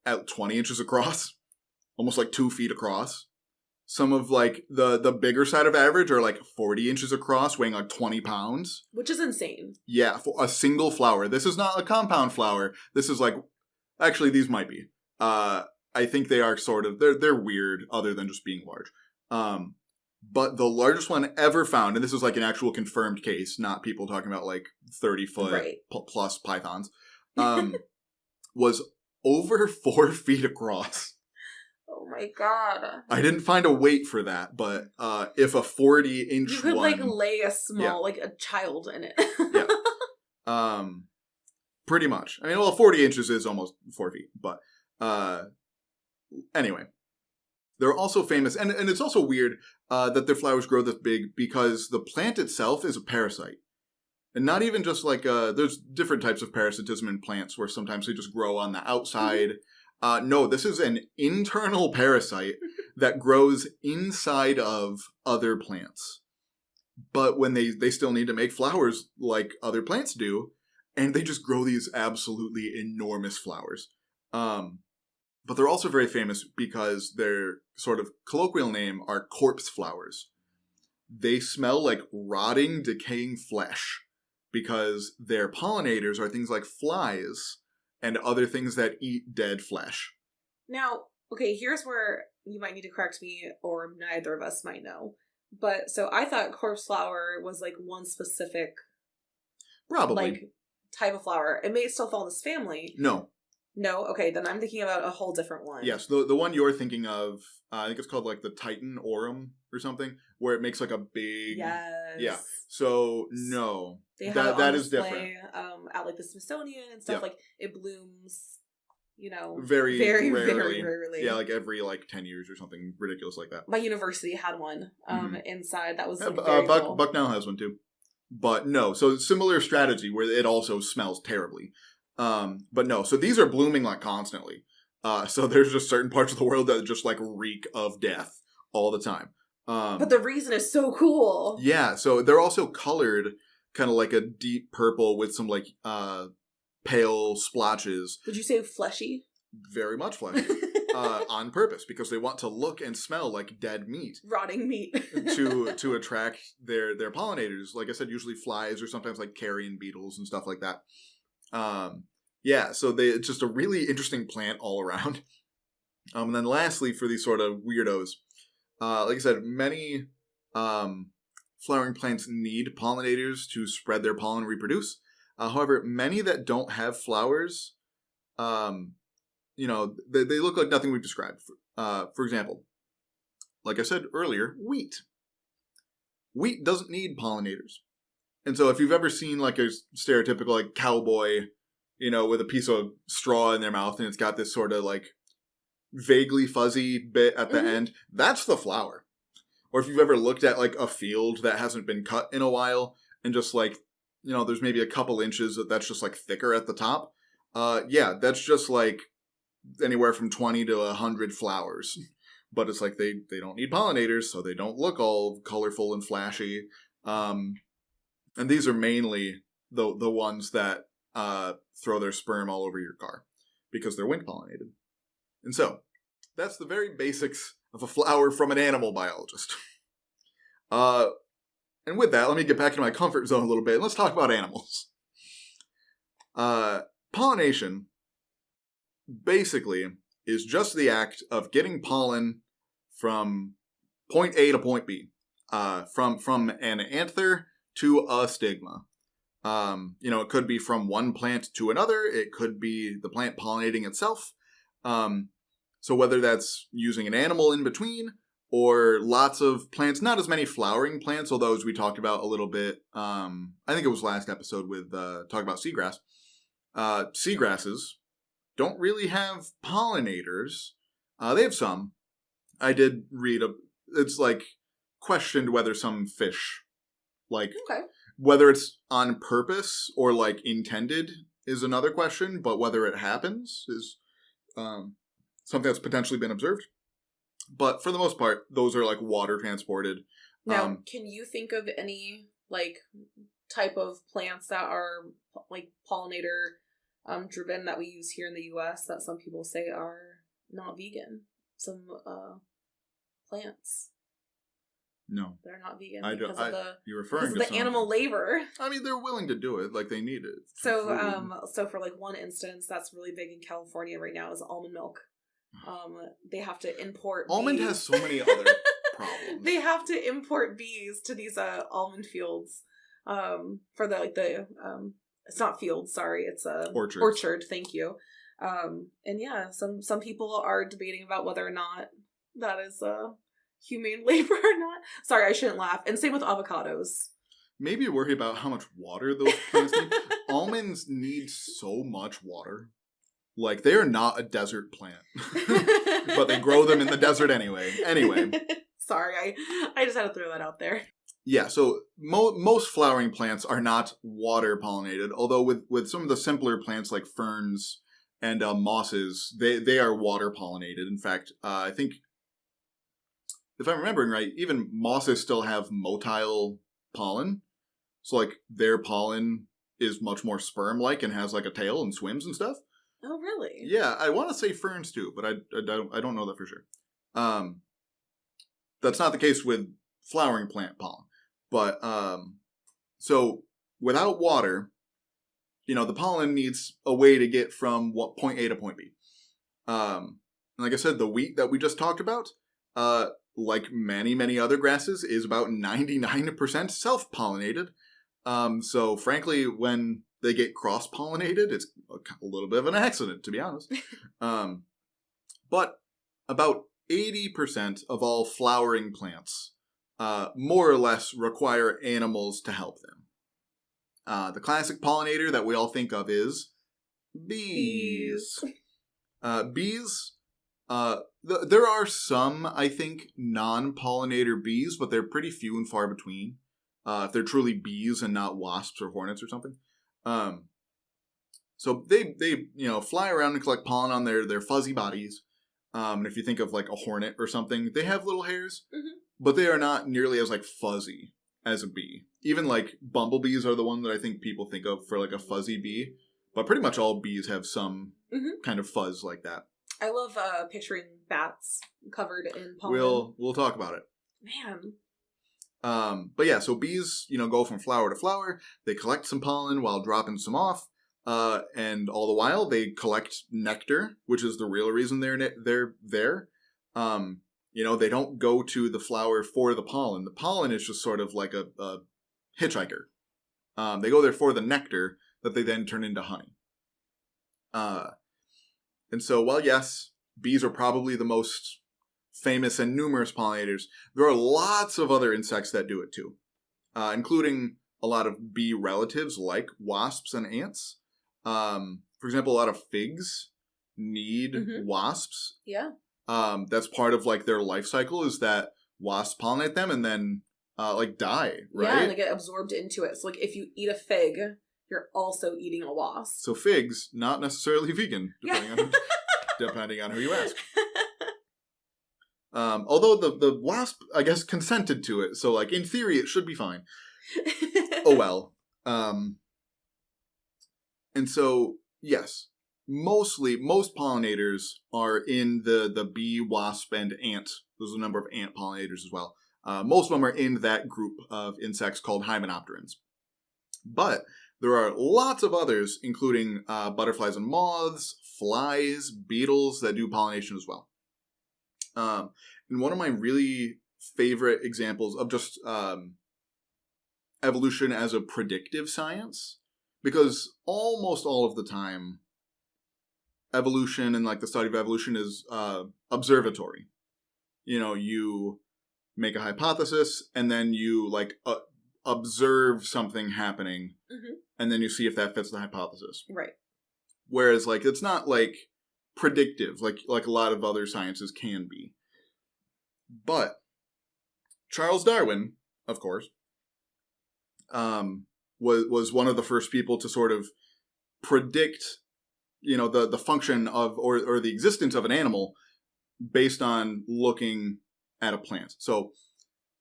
Speaker 1: at 20 inches across, almost like 2 feet across. Some of like the bigger side of average are like 40 inches across, weighing like 20 pounds.
Speaker 2: Which is insane.
Speaker 1: Yeah, for a single flower. This is not a compound flower. This is like, actually these might be. I think they are sort of, they're weird other than just being large. But the largest one ever found, and this is like an actual confirmed case, not people talking about like 30-foot plus pythons, was over 4 feet across.
Speaker 2: Oh my god.
Speaker 1: I didn't find a weight for that, but if a 40-inch
Speaker 2: you could
Speaker 1: one...
Speaker 2: like lay a small, like a child in it.
Speaker 1: Yeah. Pretty much. I mean, well, 40 inches is almost 4 feet, but anyway. They're also famous, and it's also weird that their flowers grow this big because the plant itself is a parasite. And not even just like, there's different types of parasitism in plants where sometimes they just grow on the outside. No, this is an internal parasite that grows inside of other plants. But when they still need to make flowers like other plants do, and they just grow these absolutely enormous flowers. But they're also very famous because their sort of colloquial name are corpse flowers. They smell like rotting, decaying flesh because their pollinators are things like flies and other things that eat dead flesh.
Speaker 2: Now, okay, here's where you might need to correct me, or neither of us might know. But, so I thought corpse flower was, like, one specific,
Speaker 1: Probably.
Speaker 2: like, type of flower. It may still fall in this family.
Speaker 1: No.
Speaker 2: No? Okay, then I'm thinking about a whole different one.
Speaker 1: Yes, the one you're thinking of, I think it's called, like, the Titan Aurum or something, where it makes, like, a big...
Speaker 2: Yes.
Speaker 1: Yeah. So, no.
Speaker 2: They have it on
Speaker 1: that is
Speaker 2: display,
Speaker 1: different.
Speaker 2: At, like, the Smithsonian and stuff.
Speaker 1: Yeah.
Speaker 2: Like, it blooms, you know,
Speaker 1: Very
Speaker 2: very rarely.
Speaker 1: Yeah, like every, like, 10 years or something ridiculous like that.
Speaker 2: My university had one inside. That was, like, cool.
Speaker 1: Bucknell has one, too. But no, so similar strategy where it also smells terribly. But no, so these are blooming, like, constantly. So there's just certain parts of the world that just, like, reek of death all the time.
Speaker 2: But the reason is so cool.
Speaker 1: Yeah, so they're also colored kind of like a deep purple with some, like, pale splotches.
Speaker 2: Would you say fleshy?
Speaker 1: Very much fleshy. On purpose, because they want to look and smell like dead meat.
Speaker 2: Rotting meat.
Speaker 1: to attract their pollinators. Like I said, usually flies or sometimes, like, carrion beetles and stuff like that. Yeah, so it's just a really interesting plant all around. And then lastly, for these sort of weirdos, like I said, many flowering plants need pollinators to spread their pollen and reproduce. However, many that don't have flowers, you know, they look like nothing we've described. For example, like I said earlier, wheat. Wheat doesn't need pollinators. And so if you've ever seen, like, a stereotypical, like, cowboy, you know, with a piece of straw in their mouth and it's got this sort of, like, vaguely fuzzy bit at the end, that's the flower. Or if you've ever looked at, like, a field that hasn't been cut in a while and just, like, you know, there's maybe a couple inches that's just, like, thicker at the top. Yeah, that's just, like, anywhere from 20 to 100 flowers. But it's like they don't need pollinators, so they don't look all colorful and flashy. And these are mainly the ones that throw their sperm all over your car because they're wind pollinated. And so, that's the very basics of a flower from an animal biologist. And with that, let me get back into my comfort zone a little bit, and let's talk about animals. Pollination, basically, is just the act of getting pollen from point A to point B. From an anther to a stigma. You know, it could be from one plant to another. It could be the plant pollinating itself. So whether that's using an animal in between or lots of plants, not as many flowering plants, although as we talked about a little bit, I think it was last episode with talking about seagrass. Seagrasses don't really have pollinators. They have some. I did read it's like questioned whether some fish, like, whether it's on purpose or, like, intended is another question, but whether it happens is something that's potentially been observed. But for the most part, those are, like, water transported.
Speaker 2: Now, can you think of any, like, type of plants that are, like, pollinator driven that we use here in the U.S. that some people say are not vegan? Some plants.
Speaker 1: No.
Speaker 2: They're not vegan because of the animal labor.
Speaker 1: I mean, they're willing to do it. Like, they need it.
Speaker 2: So for, like, one instance that's really big in California right now is almond milk. They have to import
Speaker 1: almond
Speaker 2: bees.
Speaker 1: has so many other problems.
Speaker 2: They have to import bees to these almond fields for the it's not fields, sorry, it's a orchard, thank you. And yeah, some people are debating about whether or not that is humane labor or not. Sorry, I shouldn't laugh. And same with avocados.
Speaker 1: Maybe worry about how much water those plants need. Almonds need so much water. Like, they are not a desert plant. But they grow them in the desert anyway.
Speaker 2: Sorry, I just had to throw that out there.
Speaker 1: Yeah, so most flowering plants are not water pollinated, although with some of the simpler plants like ferns and mosses, they are water pollinated. In fact, I think, if I'm remembering right, even mosses still have motile pollen. So, like, their pollen is much more sperm-like and has, like, a tail and swims and stuff.
Speaker 2: Oh, really?
Speaker 1: Yeah, I want to say ferns too, but I don't know that for sure. That's not the case with flowering plant pollen. But, so, without water, the pollen needs a way to get from point A to point B. And like I said, the wheat that we just talked about, like many, many other grasses, is about 99% self-pollinated. So frankly, when they get cross-pollinated, it's a little bit of an accident, to be honest. But about 80% of all flowering plants, more or less, require animals to help them. The classic pollinator that we all think of is bees. Bees, there are some, I think, non-pollinator bees, but they're pretty few and far between. If they're truly bees and not wasps or hornets or something. So they fly around and collect pollen on their fuzzy bodies. And if you think of like a hornet or something, they have little hairs, but they are not nearly as like fuzzy as a bee. Even like bumblebees are the one that I think people think of for like a fuzzy bee, but pretty much all bees have some kind of fuzz like that.
Speaker 2: I love picturing bats covered in pollen.
Speaker 1: We'll talk about it.
Speaker 2: Man.
Speaker 1: But yeah, so bees, go from flower to flower. They collect some pollen while dropping some off. And all the while they collect nectar, which is the real reason they're there. They don't go to the flower for the pollen. The pollen is just sort of like a hitchhiker. They go there for the nectar that they then turn into honey. And so while yes, bees are probably the most famous and numerous pollinators, there are lots of other insects that do it too, including a lot of bee relatives like wasps and ants. For example, a lot of figs need wasps.
Speaker 2: Yeah.
Speaker 1: That's part of like their life cycle is that wasps pollinate them and then die, right?
Speaker 2: Yeah, and they get absorbed into it. So like if you eat a fig, you're also eating a wasp.
Speaker 1: So figs, not necessarily vegan, depending on who you ask. Although the wasp, I guess, consented to it, so like in theory it should be fine. Oh well. And so, yes, most pollinators are in the bee, wasp, and ant. There's a number of ant pollinators as well. Most of them are in that group of insects called hymenopterans. But there are lots of others, including butterflies and moths, flies, beetles that do pollination as well. And one of my really favorite examples of just evolution as a predictive science, because almost all of the time, evolution and like the study of evolution is observatory. You make a hypothesis and then you like observe something happening, and then you see if that fits the hypothesis.
Speaker 2: Right.
Speaker 1: Whereas like it's not like predictive like a lot of other sciences can be. But Charles Darwin, of course, was one of the first people to sort of predict, the function of or the existence of an animal based on looking at a plant. So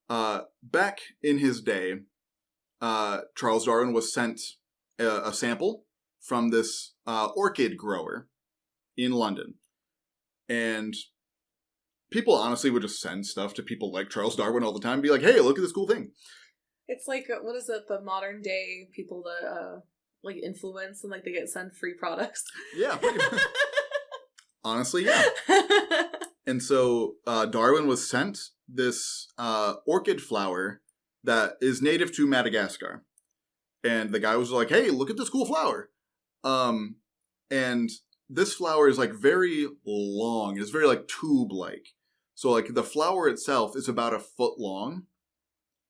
Speaker 1: back in his day, Charles Darwin was sent a sample from this orchid grower in London. And people honestly would just send stuff to people like Charles Darwin all the time and be like, hey, look at this cool thing.
Speaker 2: It's like, what is it, the modern day people that like influence and like they get sent free products?
Speaker 1: Yeah, pretty much. Honestly, yeah. And so Darwin was sent this orchid flower that is native to Madagascar. And the guy was like, hey, look at this cool flower. And this flower is like very long. It's very like tube-like. So like the flower itself is about 1 foot long.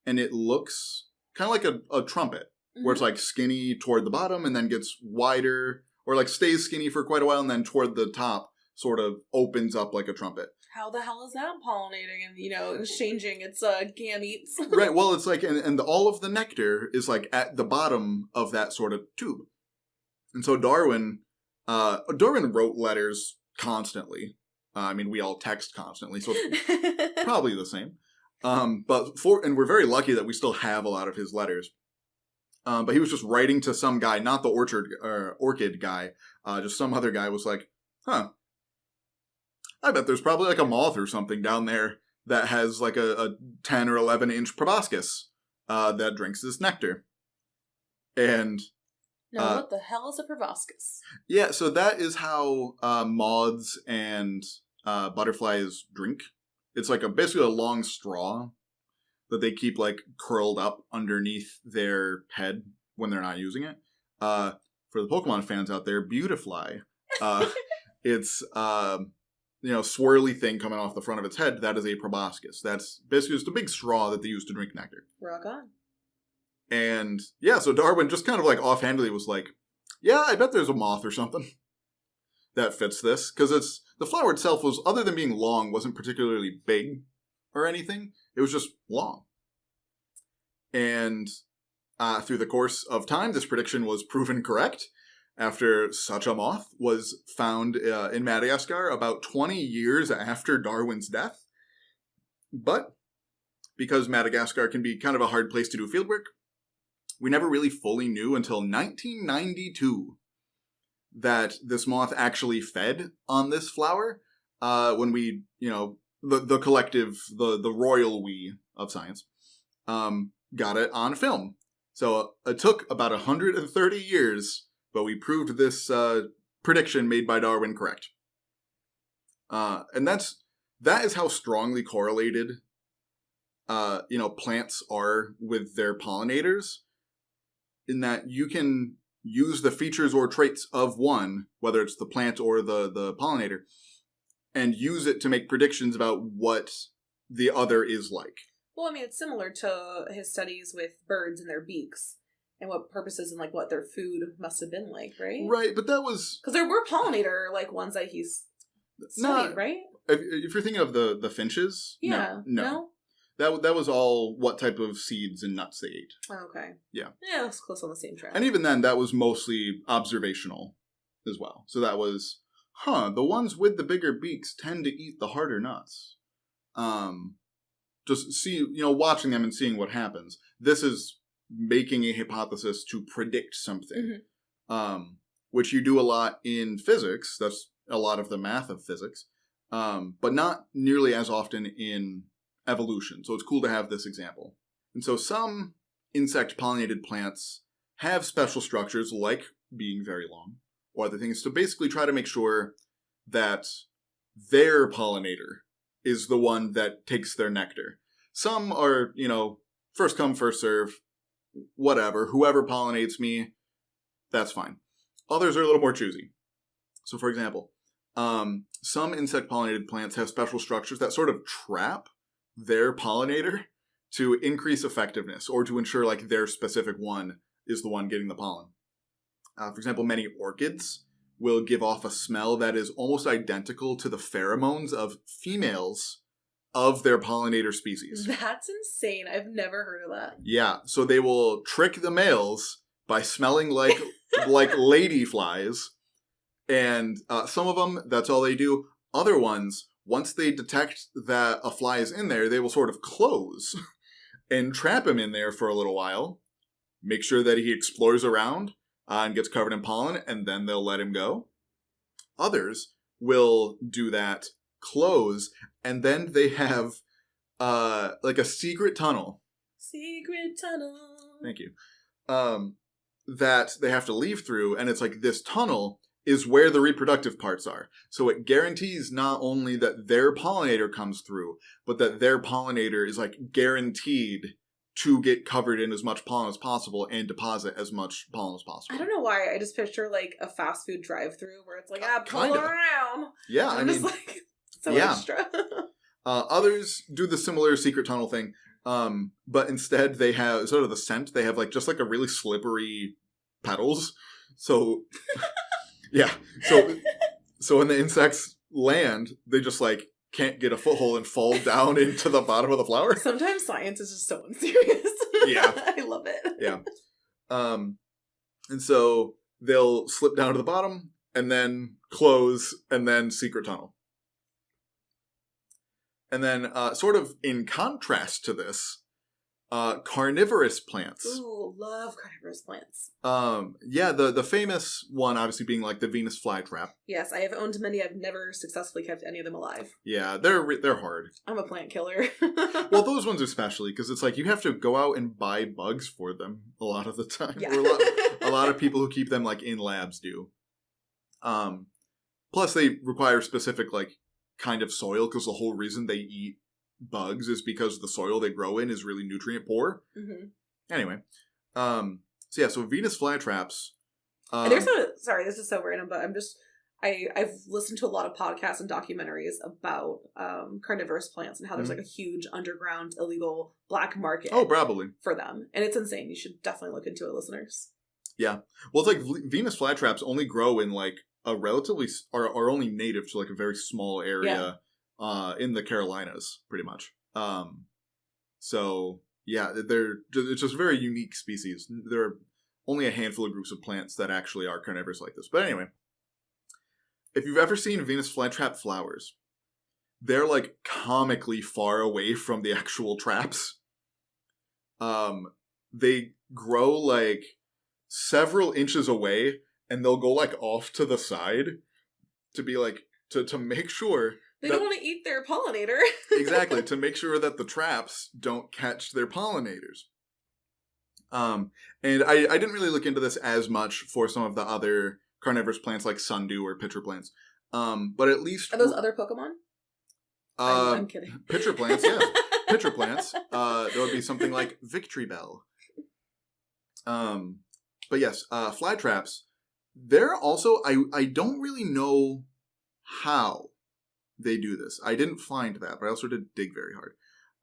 Speaker 1: And it looks kind of like a trumpet. Where it's like skinny toward the bottom and then gets wider. Or like stays skinny for quite a while and then toward the top sort of opens up like a trumpet.
Speaker 2: How the hell is that pollinating and, exchanging its gametes?
Speaker 1: Right, well, it's like, and all of the nectar is like at the bottom of that sort of tube. And so Darwin wrote letters constantly. We all text constantly, so it's probably the same. And we're very lucky that we still have a lot of his letters. But he was just writing to some guy, not the orchid guy, just some other guy was like, I bet there's probably like a moth or something down there that has like a 10 or 11 inch proboscis that drinks this nectar. And
Speaker 2: Now, what the hell is a proboscis?
Speaker 1: Yeah, so that is how moths and butterflies drink. It's like basically a long straw that they keep like curled up underneath their head when they're not using it. For the Pokemon fans out there, Beautifly, it's swirly thing coming off the front of its head. That is a proboscis. That's basically just a big straw that they use to drink nectar.
Speaker 2: Rock on.
Speaker 1: And yeah, so Darwin just kind of like offhandedly was like, yeah, I bet there's a moth or something that fits this. Because the flower itself was, other than being long, wasn't particularly big or anything. It was just long. And through the course of time, this prediction was proven correct after such a moth was found in Madagascar about 20 years after Darwin's death. But because Madagascar can be kind of a hard place to do fieldwork, we never really fully knew until 1992 that this moth actually fed on this flower when we, the collective, the royal we of science, got it on film. So it took about 130 years, but we proved this prediction made by Darwin correct. And that is how strongly correlated, plants are with their pollinators, in that you can use the features or traits of one, whether it's the plant or the pollinator, and use it to make predictions about what the other is like.
Speaker 2: Well, I mean, it's similar to his studies with birds and their beaks and what purposes and like what their food must have been like, right?
Speaker 1: Right, but that was...
Speaker 2: Because there were pollinator like ones that he's studied, right?
Speaker 1: If you're thinking of the finches,
Speaker 2: yeah,
Speaker 1: no. That was all what type of seeds and nuts they ate.
Speaker 2: Oh, okay.
Speaker 1: Yeah.
Speaker 2: Yeah, it was close on the same track.
Speaker 1: And even then, that was mostly observational as well. So that was, the ones with the bigger beaks tend to eat the harder nuts. Just watching them and seeing what happens. This is making a hypothesis to predict something, which you do a lot in physics. That's a lot of the math of physics, but not nearly as often in evolution. So it's cool to have this example. And so some insect-pollinated plants have special structures like being very long or other things to basically try to make sure that their pollinator is the one that takes their nectar. Some are, first come, first serve, whatever. Whoever pollinates me, that's fine. Others are a little more choosy. So for example, some insect-pollinated plants have special structures that sort of trap their pollinator to increase effectiveness or to ensure like their specific one is the one getting the pollen. For example, many orchids will give off a smell that is almost identical to the pheromones of females of their pollinator species.
Speaker 2: That's insane. I've never heard of that.
Speaker 1: Yeah, so they will trick the males by smelling like like lady flies, and some of them, that's all they do. Other ones, once they detect that a fly is in there, they will sort of close and trap him in there for a little while, make sure that he explores around and gets covered in pollen, and then they'll let him go. Others will do that, close, and then they have like a secret tunnel.
Speaker 2: Secret tunnel.
Speaker 1: Thank you. That they have to leave through, and it's like this tunnel is where the reproductive parts are. So it guarantees not only that their pollinator comes through, but that their pollinator is like guaranteed to get covered in as much pollen as possible and deposit as much pollen as possible.
Speaker 2: I don't know why. I just picture like a fast food drive-through where it's like, pull around.
Speaker 1: Yeah,
Speaker 2: I mean, just like so extra.
Speaker 1: Others do the similar secret tunnel thing, but instead they have sort of the scent. They have like just like a really slippery petals. So yeah, so when the insects land, they just like can't get a foothold and fall down into the bottom of the flower.
Speaker 2: Sometimes science is just so unserious.
Speaker 1: Yeah.
Speaker 2: I love it.
Speaker 1: Yeah. And so they'll slip down to the bottom and then close and then secret tunnel. And then sort of in contrast to this, carnivorous plants.
Speaker 2: Ooh, love carnivorous plants.
Speaker 1: Yeah, the famous one obviously being like the Venus flytrap.
Speaker 2: Yes, I have owned many. I've never successfully kept any of them alive.
Speaker 1: Yeah, they're hard.
Speaker 2: I'm a plant killer.
Speaker 1: Well, those ones especially, because it's like you have to go out and buy bugs for them a lot of the time.
Speaker 2: Yeah.
Speaker 1: Or a lot of people who keep them like in labs do. Plus, they require specific like kind of soil because the whole reason they eat bugs is because the soil they grow in is really nutrient poor. Mm-hmm. Anyway, so Venus flytraps.
Speaker 2: And there's sorry, this is so random, but I've listened to a lot of podcasts and documentaries about carnivorous plants and how there's like a huge underground illegal black market.
Speaker 1: Oh, probably
Speaker 2: for them, and it's insane. You should definitely look into it, listeners.
Speaker 1: Yeah, well, it's like Venus flytraps only grow in like a relatively are only native to like a very small area in the Carolinas, pretty much. So yeah, it's just a very unique species. There are only a handful of groups of plants that actually are carnivorous like this. But anyway, if you've ever seen Venus flytrap flowers, they're like comically far away from the actual traps. They grow like several inches away, and they'll go like off to the side to be like to make sure
Speaker 2: they don't want to eat their pollinator.
Speaker 1: Exactly, to make sure that the traps don't catch their pollinators. And I didn't really look into this as much for some of the other carnivorous plants like sundew or pitcher plants. But at least
Speaker 2: are those other Pokemon? I'm kidding.
Speaker 1: Pitcher plants, yeah. Pitcher plants. There would be something like Victory Bell. But yes, fly traps. They're also I don't really know how they do this. I didn't find that, but I also did dig very hard.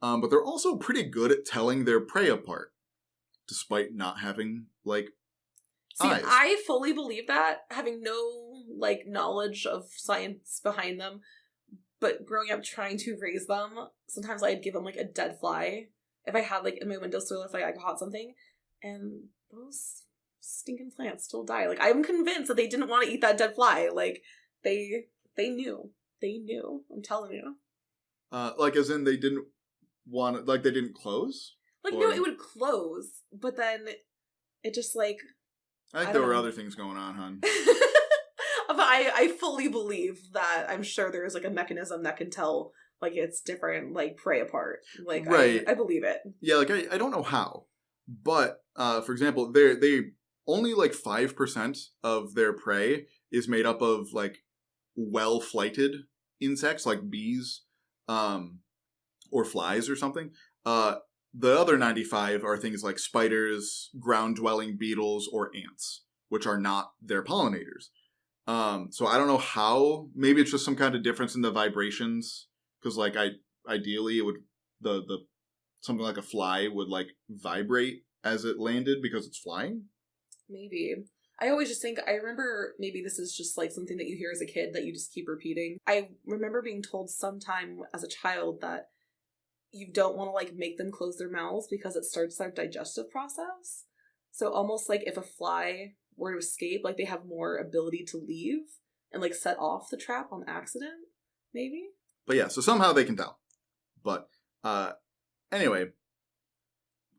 Speaker 1: But they're also pretty good at telling their prey apart, despite not having like eyes.
Speaker 2: I fully believe that, having no like knowledge of science behind them, but growing up trying to raise them, sometimes I'd give them like a dead fly if I had like in my windowsill, if I caught something, and those stinking plants still die. Like, I'm convinced that they didn't want to eat that dead fly. Like, they knew. They knew. I'm telling you.
Speaker 1: Like, as in they didn't want it, like they didn't close?
Speaker 2: Like, no, it would close, but then it just like...
Speaker 1: I think there were other things going on, hon.
Speaker 2: But I fully believe that I'm sure there is like a mechanism that can tell like it's different, like, prey apart. Like, right. I believe it.
Speaker 1: Yeah, like, I don't know how. But, for example, they only like 5% of their prey is made up of like well-flighted insects like bees or flies or something. The other 95 are things like spiders, ground-dwelling beetles, or ants, which are not their pollinators. So I don't know how. Maybe it's just some kind of difference in the vibrations, because like ideally it would the something like a fly would like vibrate as it landed because it's flying.
Speaker 2: Maybe. I always just think, I remember, maybe this is just like something that you hear as a kid that you just keep repeating. I remember being told sometime as a child that you don't want to like make them close their mouths because it starts their digestive process. So almost like if a fly were to escape, like they have more ability to leave and like set off the trap on accident, maybe?
Speaker 1: But yeah, so somehow they can tell. But anyway,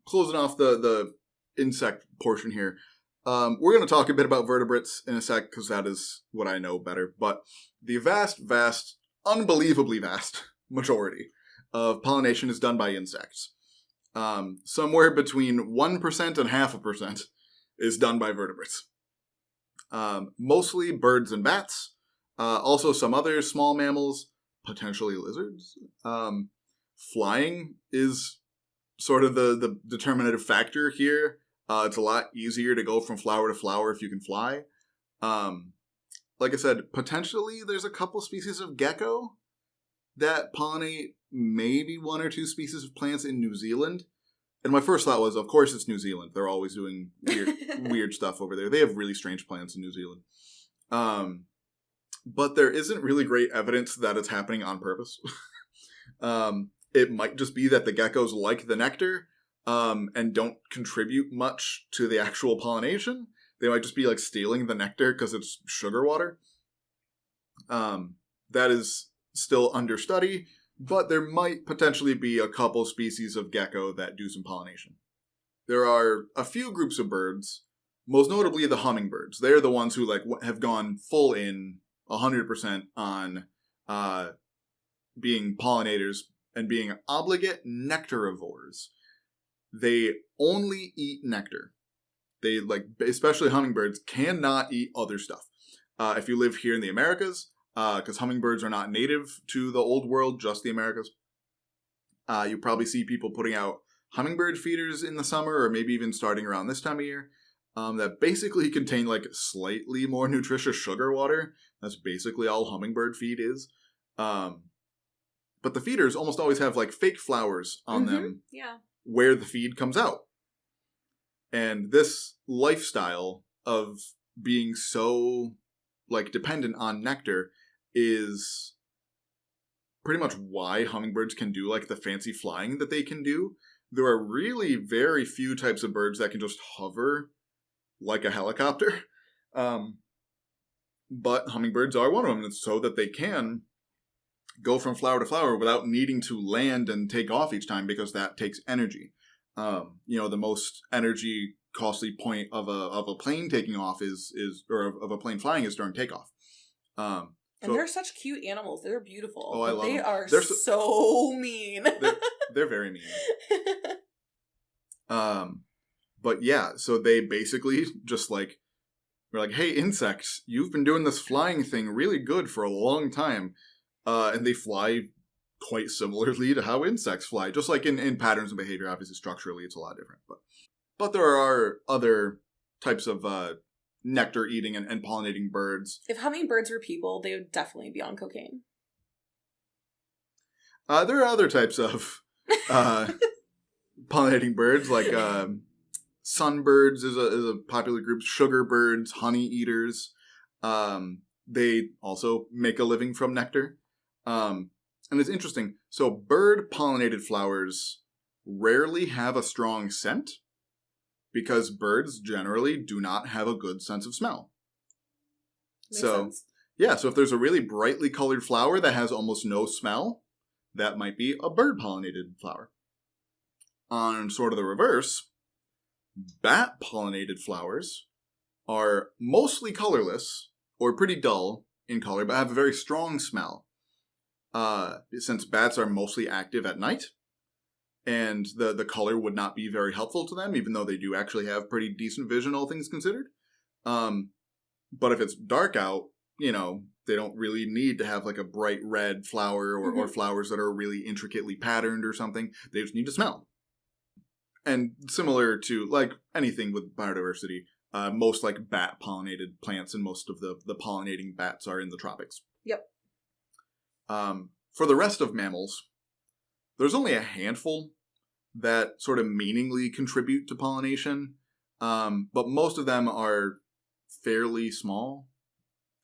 Speaker 1: closing off the insect portion here, we're going to talk a bit about vertebrates in a sec because that is what I know better. But the vast, unbelievably vast majority of pollination is done by insects. Somewhere between 1% and 0.5% is done by vertebrates. Mostly birds and bats. Also some other small mammals, potentially lizards. Flying is sort of the determinative factor here. It's a lot easier to go from flower to flower if you can fly. Like I said, potentially there's a couple species of gecko that pollinate maybe 1 or 2 species of plants in New Zealand. And my first thought was, of course it's New Zealand. They're always doing weird stuff over there. They have really strange plants in New Zealand. But there isn't really great evidence that it's happening on purpose. It might just be that the geckos like the nectar and don't contribute much to the actual pollination. They might just be like stealing the nectar because it's sugar water. That is still under study, but there might potentially be a couple species of gecko that do some pollination. There are a few groups of birds, most notably the hummingbirds. They're the ones who like have gone full in 100% on being pollinators and being obligate nectarivores. They only eat nectar. They, like, especially hummingbirds, cannot eat other stuff. If you live here in the Americas, because hummingbirds are not native to the old world, just the Americas, you probably see people putting out hummingbird feeders in the summer, or maybe even starting around this time of year, that basically contain, like, slightly more nutritious sugar water. That's basically all hummingbird feed is. But the feeders almost always have, like, fake flowers on them where the feed comes out. And this lifestyle of being so, like, dependent on nectar is pretty much why hummingbirds can do, like, the fancy flying that they can do. There are really very few types of birds that can just hover like a helicopter. But hummingbirds are one of them, so that they can go from flower to flower without needing to land and take off each time, because that takes energy. The most energy costly point of a plane taking off or of a plane flying is during takeoff.
Speaker 2: And they're such cute animals. They're beautiful.
Speaker 1: Oh, I love them.
Speaker 2: They are so mean.
Speaker 1: They're very mean. But yeah, so they basically just, like, we're like, hey, insects, you've been doing this flying thing really good for a long time. And they fly quite similarly to how insects fly, just like in patterns and behavior. Obviously, structurally, it's a lot different. But there are other types of nectar eating and pollinating birds.
Speaker 2: If hummingbirds were people, they would definitely be on cocaine.
Speaker 1: There are other types of pollinating birds, like sunbirds is a popular group, sugar birds, honey eaters. They also make a living from nectar. And it's interesting. So bird-pollinated flowers rarely have a strong scent, because birds generally do not have a good sense of smell.
Speaker 2: Makes sense.
Speaker 1: Yeah, so if there's a really brightly colored flower that has almost no smell, that might be a bird-pollinated flower. On sort of the reverse, bat-pollinated flowers are mostly colorless, or pretty dull in color, but have a very strong smell. Since bats are mostly active at night, and the color would not be very helpful to them, even though they do actually have pretty decent vision, all things considered. But if it's dark out, they don't really need to have, like, a bright red flower or flowers that are really intricately patterned or something. They just need to smell. And similar to, like, anything with biodiversity, most, like, bat-pollinated plants and most of the pollinating bats are in the tropics.
Speaker 2: Yep.
Speaker 1: For the rest of mammals, there's only a handful that sort of meaningfully contribute to pollination, but most of them are fairly small.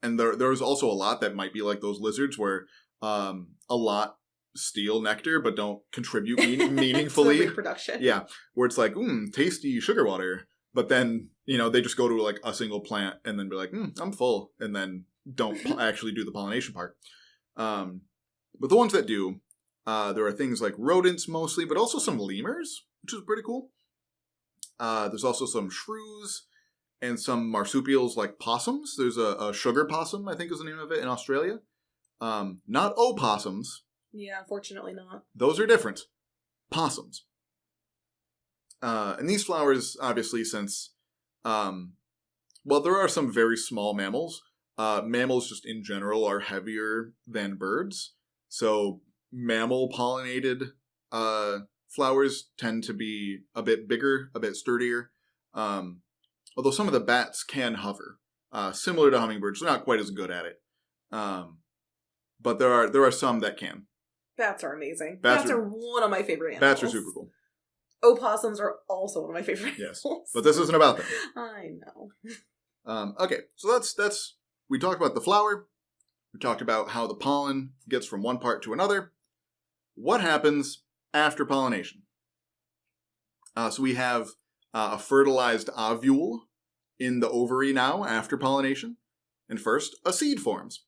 Speaker 1: And there's also a lot that might be like those lizards where a lot steal nectar but don't contribute meaningfully.
Speaker 2: To reproduction.
Speaker 1: Yeah, where it's like, tasty sugar water, but then, they just go to, like, a single plant and then be like, I'm full, and then don't actually do the pollination part. But the ones that do, there are things like rodents mostly, but also some lemurs, which is pretty cool. There's also some shrews and some marsupials like possums. There's a sugar possum, I think is the name of it, in Australia. Not opossums.
Speaker 2: Yeah, unfortunately not.
Speaker 1: Those are different. Possums. And these flowers, obviously, since, there are some very small mammals. Mammals just in general are heavier than birds. So mammal-pollinated flowers tend to be a bit bigger, a bit sturdier. Although some of the bats can hover. Similar to hummingbirds, they're not quite as good at it. But there are some that can.
Speaker 2: Bats are amazing. Bats are one of my favorite animals.
Speaker 1: Bats are super cool.
Speaker 2: Opossums are also one of my favorite animals.
Speaker 1: Yes, but this isn't about them.
Speaker 2: I know.
Speaker 1: Okay, so that's we talked about the flower. We talked about how the pollen gets from one part to another. What happens after pollination? So we have a fertilized ovule in the ovary now after pollination. And first, a seed forms.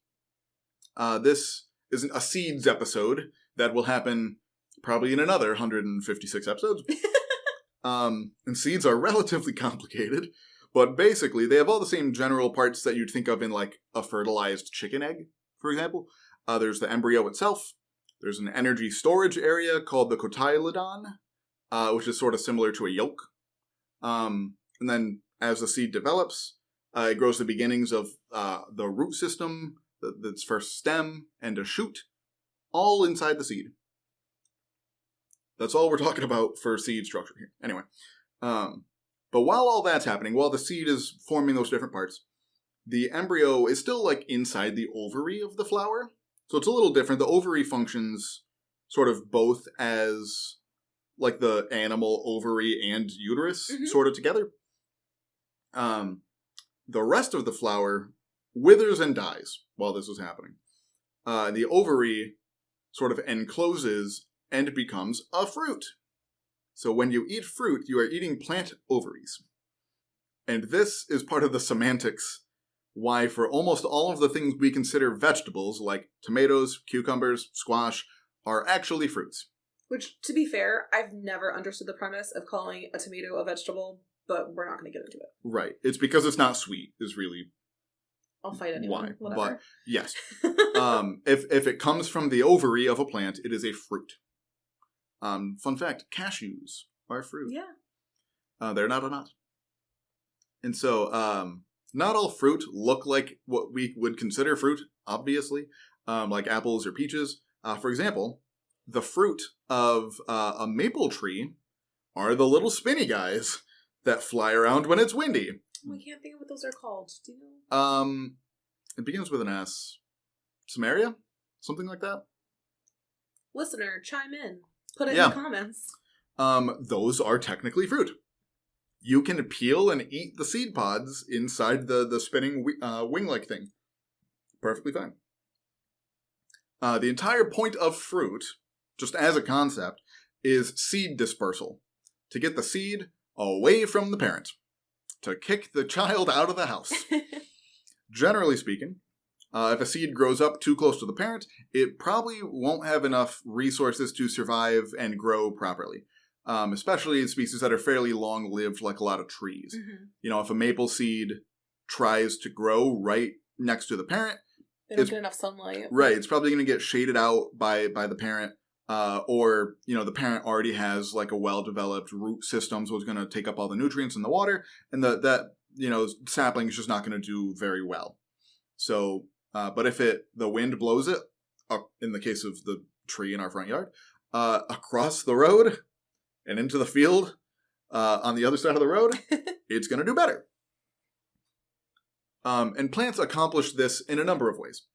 Speaker 1: This isn't a seeds episode. That will happen probably in another 156 episodes. And seeds are relatively complicated. But basically, they have all the same general parts that you'd think of in, like, a fertilized chicken egg, for example. There's the embryo itself. There's an energy storage area called the cotyledon, which is sort of similar to a yolk. And then as the seed develops, it grows the beginnings of the root system, its first stem, and a shoot, all inside the seed. That's all we're talking about for seed structure here. Anyway, but while all that's happening, while the seed is forming those different parts, the embryo is still like inside the ovary of the flower. So it's a little different. The ovary functions sort of both as like the animal ovary and uterus sort of together. The rest of the flower withers and dies while this is happening. The ovary sort of encloses and becomes a fruit. So when you eat fruit, you are eating plant ovaries. And this is part of the semantics why for almost all of the things we consider vegetables, like tomatoes, cucumbers, squash, are actually fruits.
Speaker 2: Which, to be fair, I've never understood the premise of calling a tomato a vegetable, but we're not going to get into it.
Speaker 1: Right. It's because it's not sweet, is really
Speaker 2: I'll fight anyone.
Speaker 1: why.
Speaker 2: Whatever.
Speaker 1: But, yes. If it comes from the ovary of a plant, it is a fruit. Fun fact, cashews are fruit.
Speaker 2: Yeah.
Speaker 1: They're not a nut. And so, not all fruit look like what we would consider fruit, obviously, like apples or peaches. For example, the fruit of a maple tree are the little spinny guys that fly around when it's windy.
Speaker 2: I can't think of what those are called. Do you know?
Speaker 1: It begins with an S. Samaria? Something like that?
Speaker 2: Listener, chime in. Put it in the comments.
Speaker 1: Those are technically fruit. You can peel and eat the seed pods inside the spinning wing-like thing. Perfectly fine. The entire point of fruit, just as a concept, is seed dispersal. To get the seed away from the parent. To kick the child out of the house. Generally speaking, if a seed grows up too close to the parent, it probably won't have enough resources to survive and grow properly. Especially in species that are fairly long-lived, like a lot of trees. You know, if a maple seed tries to grow right next to the parent,
Speaker 2: they don't get enough sunlight.
Speaker 1: Right, it's probably going to get shaded out by the parent, or, you know, the parent already has like a well-developed root system, so it's going to take up all the nutrients in the water, and that you know, sapling is just not going to do very well. So, but if the wind blows it, in the case of the tree in our front yard, across the road and into the field on the other side of the road, it's going to do better. And plants accomplish this in a number of ways.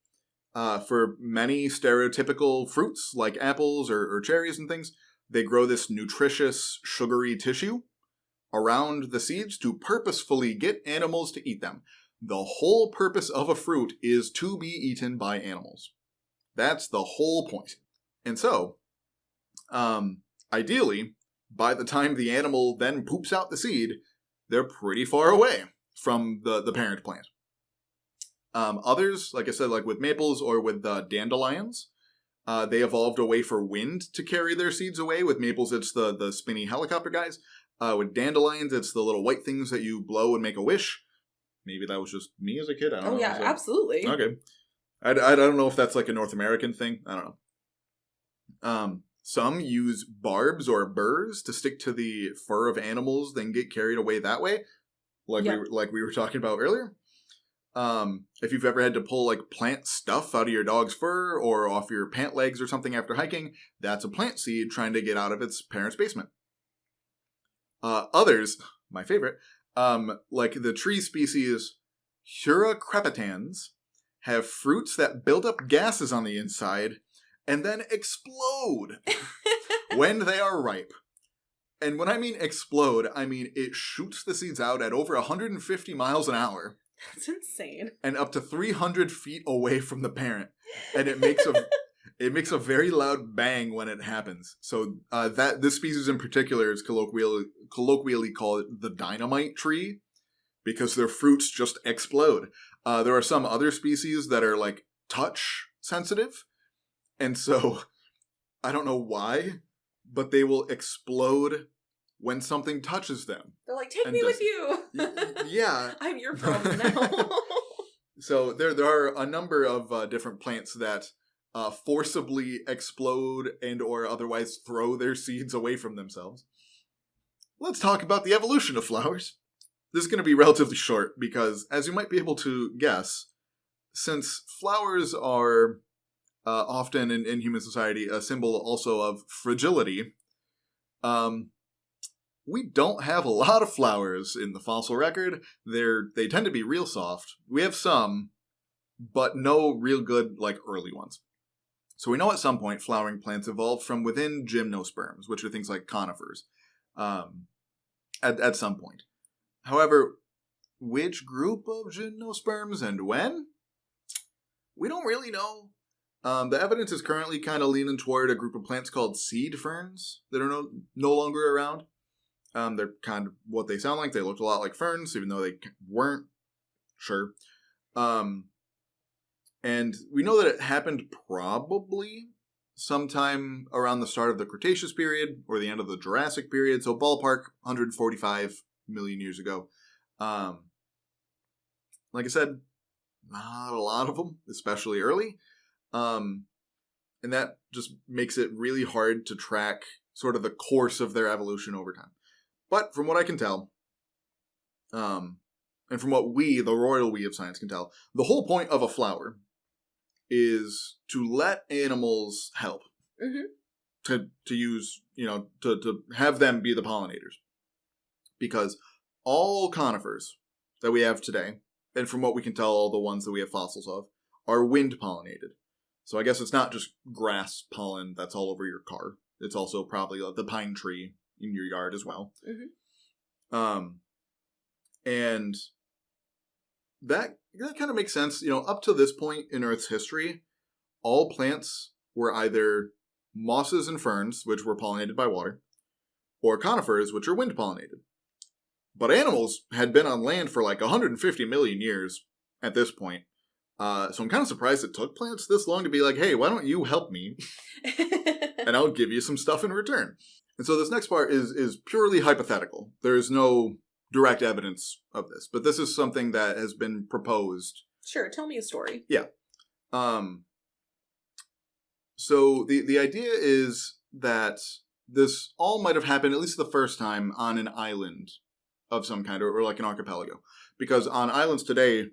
Speaker 1: For many stereotypical fruits, like apples or cherries and things, they grow this nutritious, sugary tissue around the seeds to purposefully get animals to eat them. The whole purpose of a fruit is to be eaten by animals. That's the whole point. And so, ideally, by the time the animal then poops out the seed, they're pretty far away from the parent plant. Others, like I said, like with maples or with dandelions, they evolved a way for wind to carry their seeds away. With maples, it's the spinny helicopter guys. With dandelions, it's the little white things that you blow and make a wish. Maybe that was just me as a kid. I don't know.
Speaker 2: Oh, yeah, absolutely.
Speaker 1: Okay. I don't know if that's like a North American thing. I don't know. Some use barbs or burrs to stick to the fur of animals, then get carried away that way, like we were talking about earlier. If you've ever had to pull like plant stuff out of your dog's fur or off your pant legs or something after hiking, that's a plant seed trying to get out of its parent's basement. Others, my favorite, like the tree species Hura crepitans, have fruits that build up gases on the inside and then explode when they are ripe. And when I mean explode, I mean it shoots the seeds out at over 150 miles an hour.
Speaker 2: That's insane.
Speaker 1: And up to 300 feet away from the parent. And it makes a very loud bang when it happens. So this species in particular is colloquially called the dynamite tree, because their fruits just explode. There are some other species that are like touch sensitive, and so I don't know why, but they will explode when something touches them.
Speaker 2: They're like, take me with you.
Speaker 1: Yeah.
Speaker 2: I'm your problem now.
Speaker 1: So there are a number of different plants that forcibly explode and or otherwise throw their seeds away from themselves. Let's talk about the evolution of flowers. this is going to be relatively short because, as you might be able to guess, since flowers are often in human society a symbol also of fragility, we don't have a lot of flowers in the fossil record. They tend to be real soft. We have some, but no real good, like, early ones. So we know at some point flowering plants evolved from within gymnosperms, which are things like conifers, at some point. However, which group of gymnosperms and when? We don't really know. The evidence is currently kind of leaning toward a group of plants called seed ferns that are no longer around. They're kind of what they sound like. They looked a lot like ferns, even though they weren't. Sure. And we know that it happened probably sometime around the start of the Cretaceous period or the end of the Jurassic period. So ballpark 145 million years ago. Like I said, not a lot of them, especially early. And that just makes it really hard to track sort of the course of their evolution over time. But from what I can tell, and from what we, the royal we of science, can tell, the whole point of a flower is to let animals help. Mm-hmm. To use, to have them be the pollinators. Because all conifers that we have today, and from what we can tell, all the ones that we have fossils of, are wind pollinated. So I guess it's not just grass pollen that's all over your car. It's also probably the pine tree in your yard as well. Mm-hmm. And that kind of makes sense. Up to this point in Earth's history, all plants were either mosses and ferns, which were pollinated by water, or conifers, which are wind pollinated. But animals had been on land for like 150 million years at this point. So I'm kind of surprised it took plants this long to be like, hey, why don't you help me? And I'll give you some stuff in return. And so this next part is purely hypothetical. There is no direct evidence of this, but this is something that has been proposed.
Speaker 2: Sure, tell me a story.
Speaker 1: Yeah. So the idea is that this all might have happened, at least the first time, on an island of some kind, or like an archipelago. Because on islands today,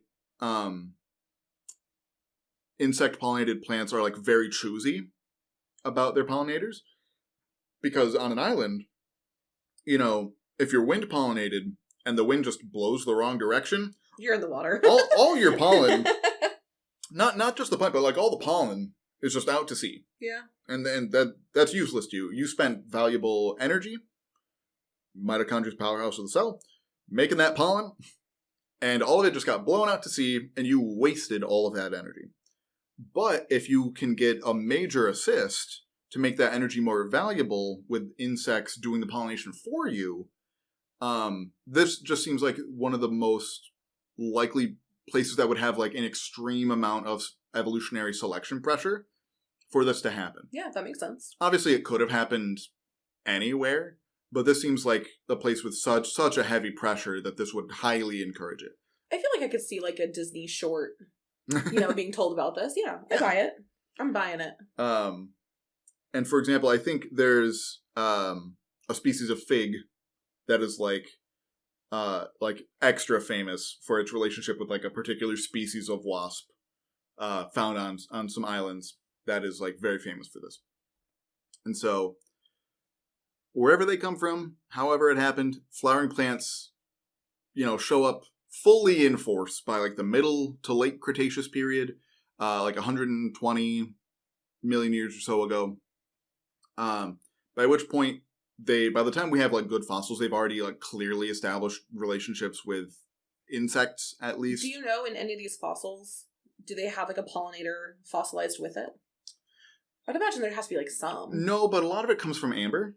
Speaker 1: insect-pollinated plants are like very choosy about their pollinators. Because on an island, if you're wind-pollinated and the wind just blows the wrong direction,
Speaker 2: you're in the water.
Speaker 1: all your pollen, not just the plant, but like all the pollen is just out to sea.
Speaker 2: Yeah.
Speaker 1: And then that's useless to you. You spent valuable energy, mitochondria's powerhouse of the cell, making that pollen, and all of it just got blown out to sea, and you wasted all of that energy. But if you can get a major assist to make that energy more valuable with insects doing the pollination for you, this just seems like one of the most likely places that would have like an extreme amount of evolutionary selection pressure for this to happen.
Speaker 2: Yeah, that makes sense.
Speaker 1: Obviously, it could have happened anywhere, but this seems like a place with such a heavy pressure that this would highly encourage it.
Speaker 2: I feel like I could see like a Disney short, being told about this. Yeah, I buy it. I'm buying it.
Speaker 1: And for example, I think there's a species of fig that is like extra famous for its relationship with like a particular species of wasp found on some islands that is like very famous for this. And so wherever they come from, however it happened, flowering plants, show up fully in force by like the middle to late Cretaceous period, like 120 million years or so ago. By which point by the time we have like good fossils, they've already like clearly established relationships with insects at least.
Speaker 2: Do you know in any of these fossils, do they have like a pollinator fossilized with it? I'd imagine there has to be like some.
Speaker 1: No, but a lot of it comes from amber.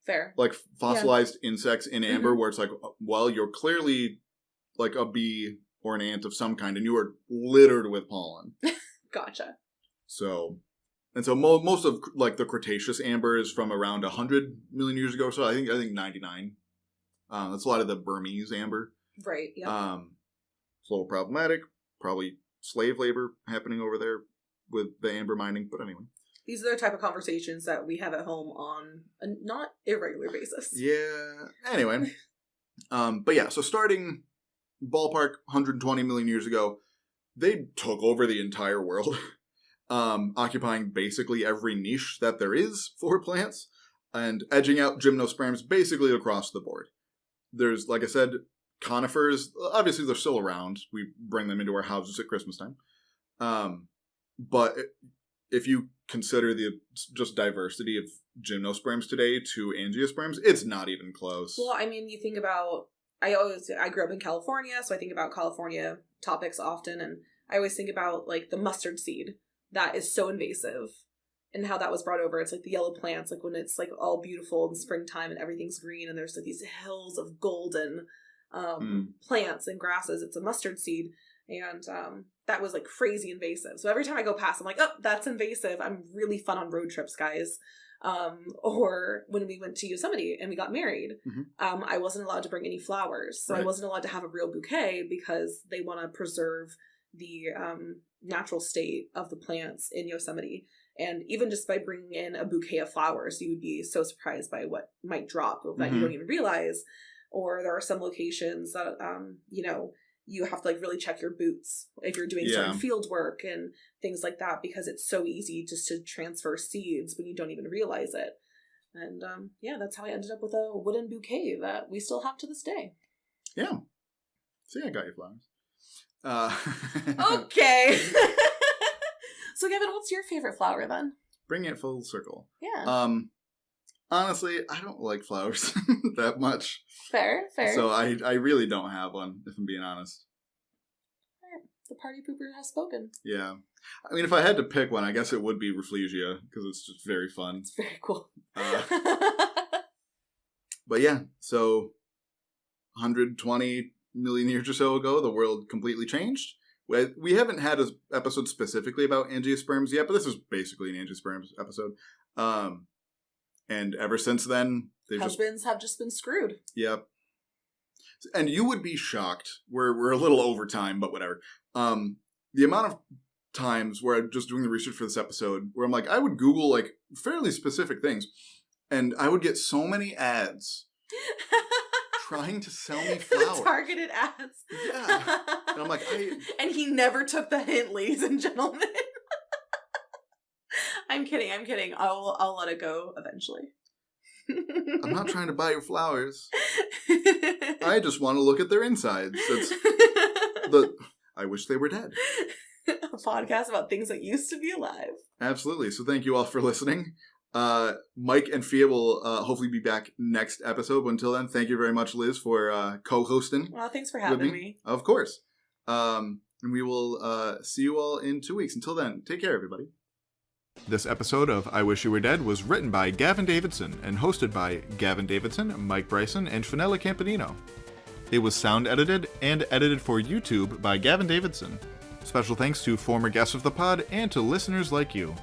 Speaker 2: Fair.
Speaker 1: Like fossilized insects in amber, mm-hmm. where it's like, well, you're clearly like a bee or an ant of some kind, and you are littered with pollen.
Speaker 2: Gotcha.
Speaker 1: So, and so most of like the Cretaceous amber is from around 100 million years ago. So I think 99. That's a lot of the Burmese amber.
Speaker 2: Right. Yeah.
Speaker 1: It's a little problematic. Probably slave labor happening over there with the amber mining. But anyway.
Speaker 2: These are the type of conversations that we have at home on a not irregular basis.
Speaker 1: Yeah. Anyway. But yeah, so starting ballpark 120 million years ago, they took over the entire world, occupying basically every niche that there is for plants, and edging out gymnosperms basically across the board. There's, like I said, conifers. Obviously, they're still around. We bring them into our houses at Christmas time. But if you consider the just diversity of gymnosperms today to angiosperms, it's not even close.
Speaker 2: Well, I mean, you think about, I grew up in California, so I think about California topics often, and I always think about, like, the mustard seed that is so invasive and how that was brought over. It's like the yellow plants, like when it's like all beautiful in springtime and everything's green and there's like these hills of golden plants and grasses. It's a mustard seed. And that was like crazy invasive. So every time I go past, I'm like, oh, that's invasive. I'm really fun on road trips, guys. Or when we went to Yosemite and we got married, I wasn't allowed to bring any flowers. So I wasn't allowed to have a real bouquet because they want to preserve the natural state of the plants in Yosemite. And even just by bringing in a bouquet of flowers, you would be so surprised by what might drop that you don't even realize. Or there are some locations that, you have to like really check your boots if you're doing certain field work and things like that, because it's so easy just to transfer seeds when you don't even realize it. And that's how I ended up with a wooden bouquet that we still have to this day.
Speaker 1: Yeah. See, I got your flowers.
Speaker 2: Okay. So, Gavin, what's your favorite flower then?
Speaker 1: Bring it full circle.
Speaker 2: Yeah.
Speaker 1: Honestly, I don't like flowers that much.
Speaker 2: Fair.
Speaker 1: So I really don't have one, if I'm being honest.
Speaker 2: Right. The party pooper has spoken.
Speaker 1: Yeah. I mean, if I had to pick one, I guess it would be Rafflesia, because it's just very fun.
Speaker 2: It's very cool.
Speaker 1: But yeah, so 120 million years or so ago, the world completely changed. We haven't had an episode specifically about angiosperms yet, but this is basically an angiosperms episode. And ever since then,
Speaker 2: husbands have just been screwed.
Speaker 1: Yep. And you would be shocked. We're a little over time, but whatever. The amount of times where I'm just doing the research for this episode, where I'm like, I would Google like fairly specific things, and I would get so many ads trying to sell me flowers.
Speaker 2: Targeted ads.
Speaker 1: Yeah. And I'm like,
Speaker 2: And he never took the hint, ladies and gentlemen. I'm kidding. I'll let it go eventually.
Speaker 1: I'm not trying to buy your flowers. I just want to look at their insides. I wish they were dead.
Speaker 2: A podcast about things that used to be alive.
Speaker 1: Absolutely. So thank you all for listening. Mike and Fia will hopefully be back next episode. But until then, thank you very much, Liz, for co-hosting.
Speaker 2: Well, thanks for having me.
Speaker 1: Of course. And we will see you all in 2 weeks. Until then, take care, everybody. This episode of I Wish You Were Dead was written by Gavin Davidson and hosted by Gavin Davidson, Mike Bryson, and Finella Campanino. It was sound edited and edited for YouTube by Gavin Davidson. Special thanks to former guests of the pod and to listeners like you.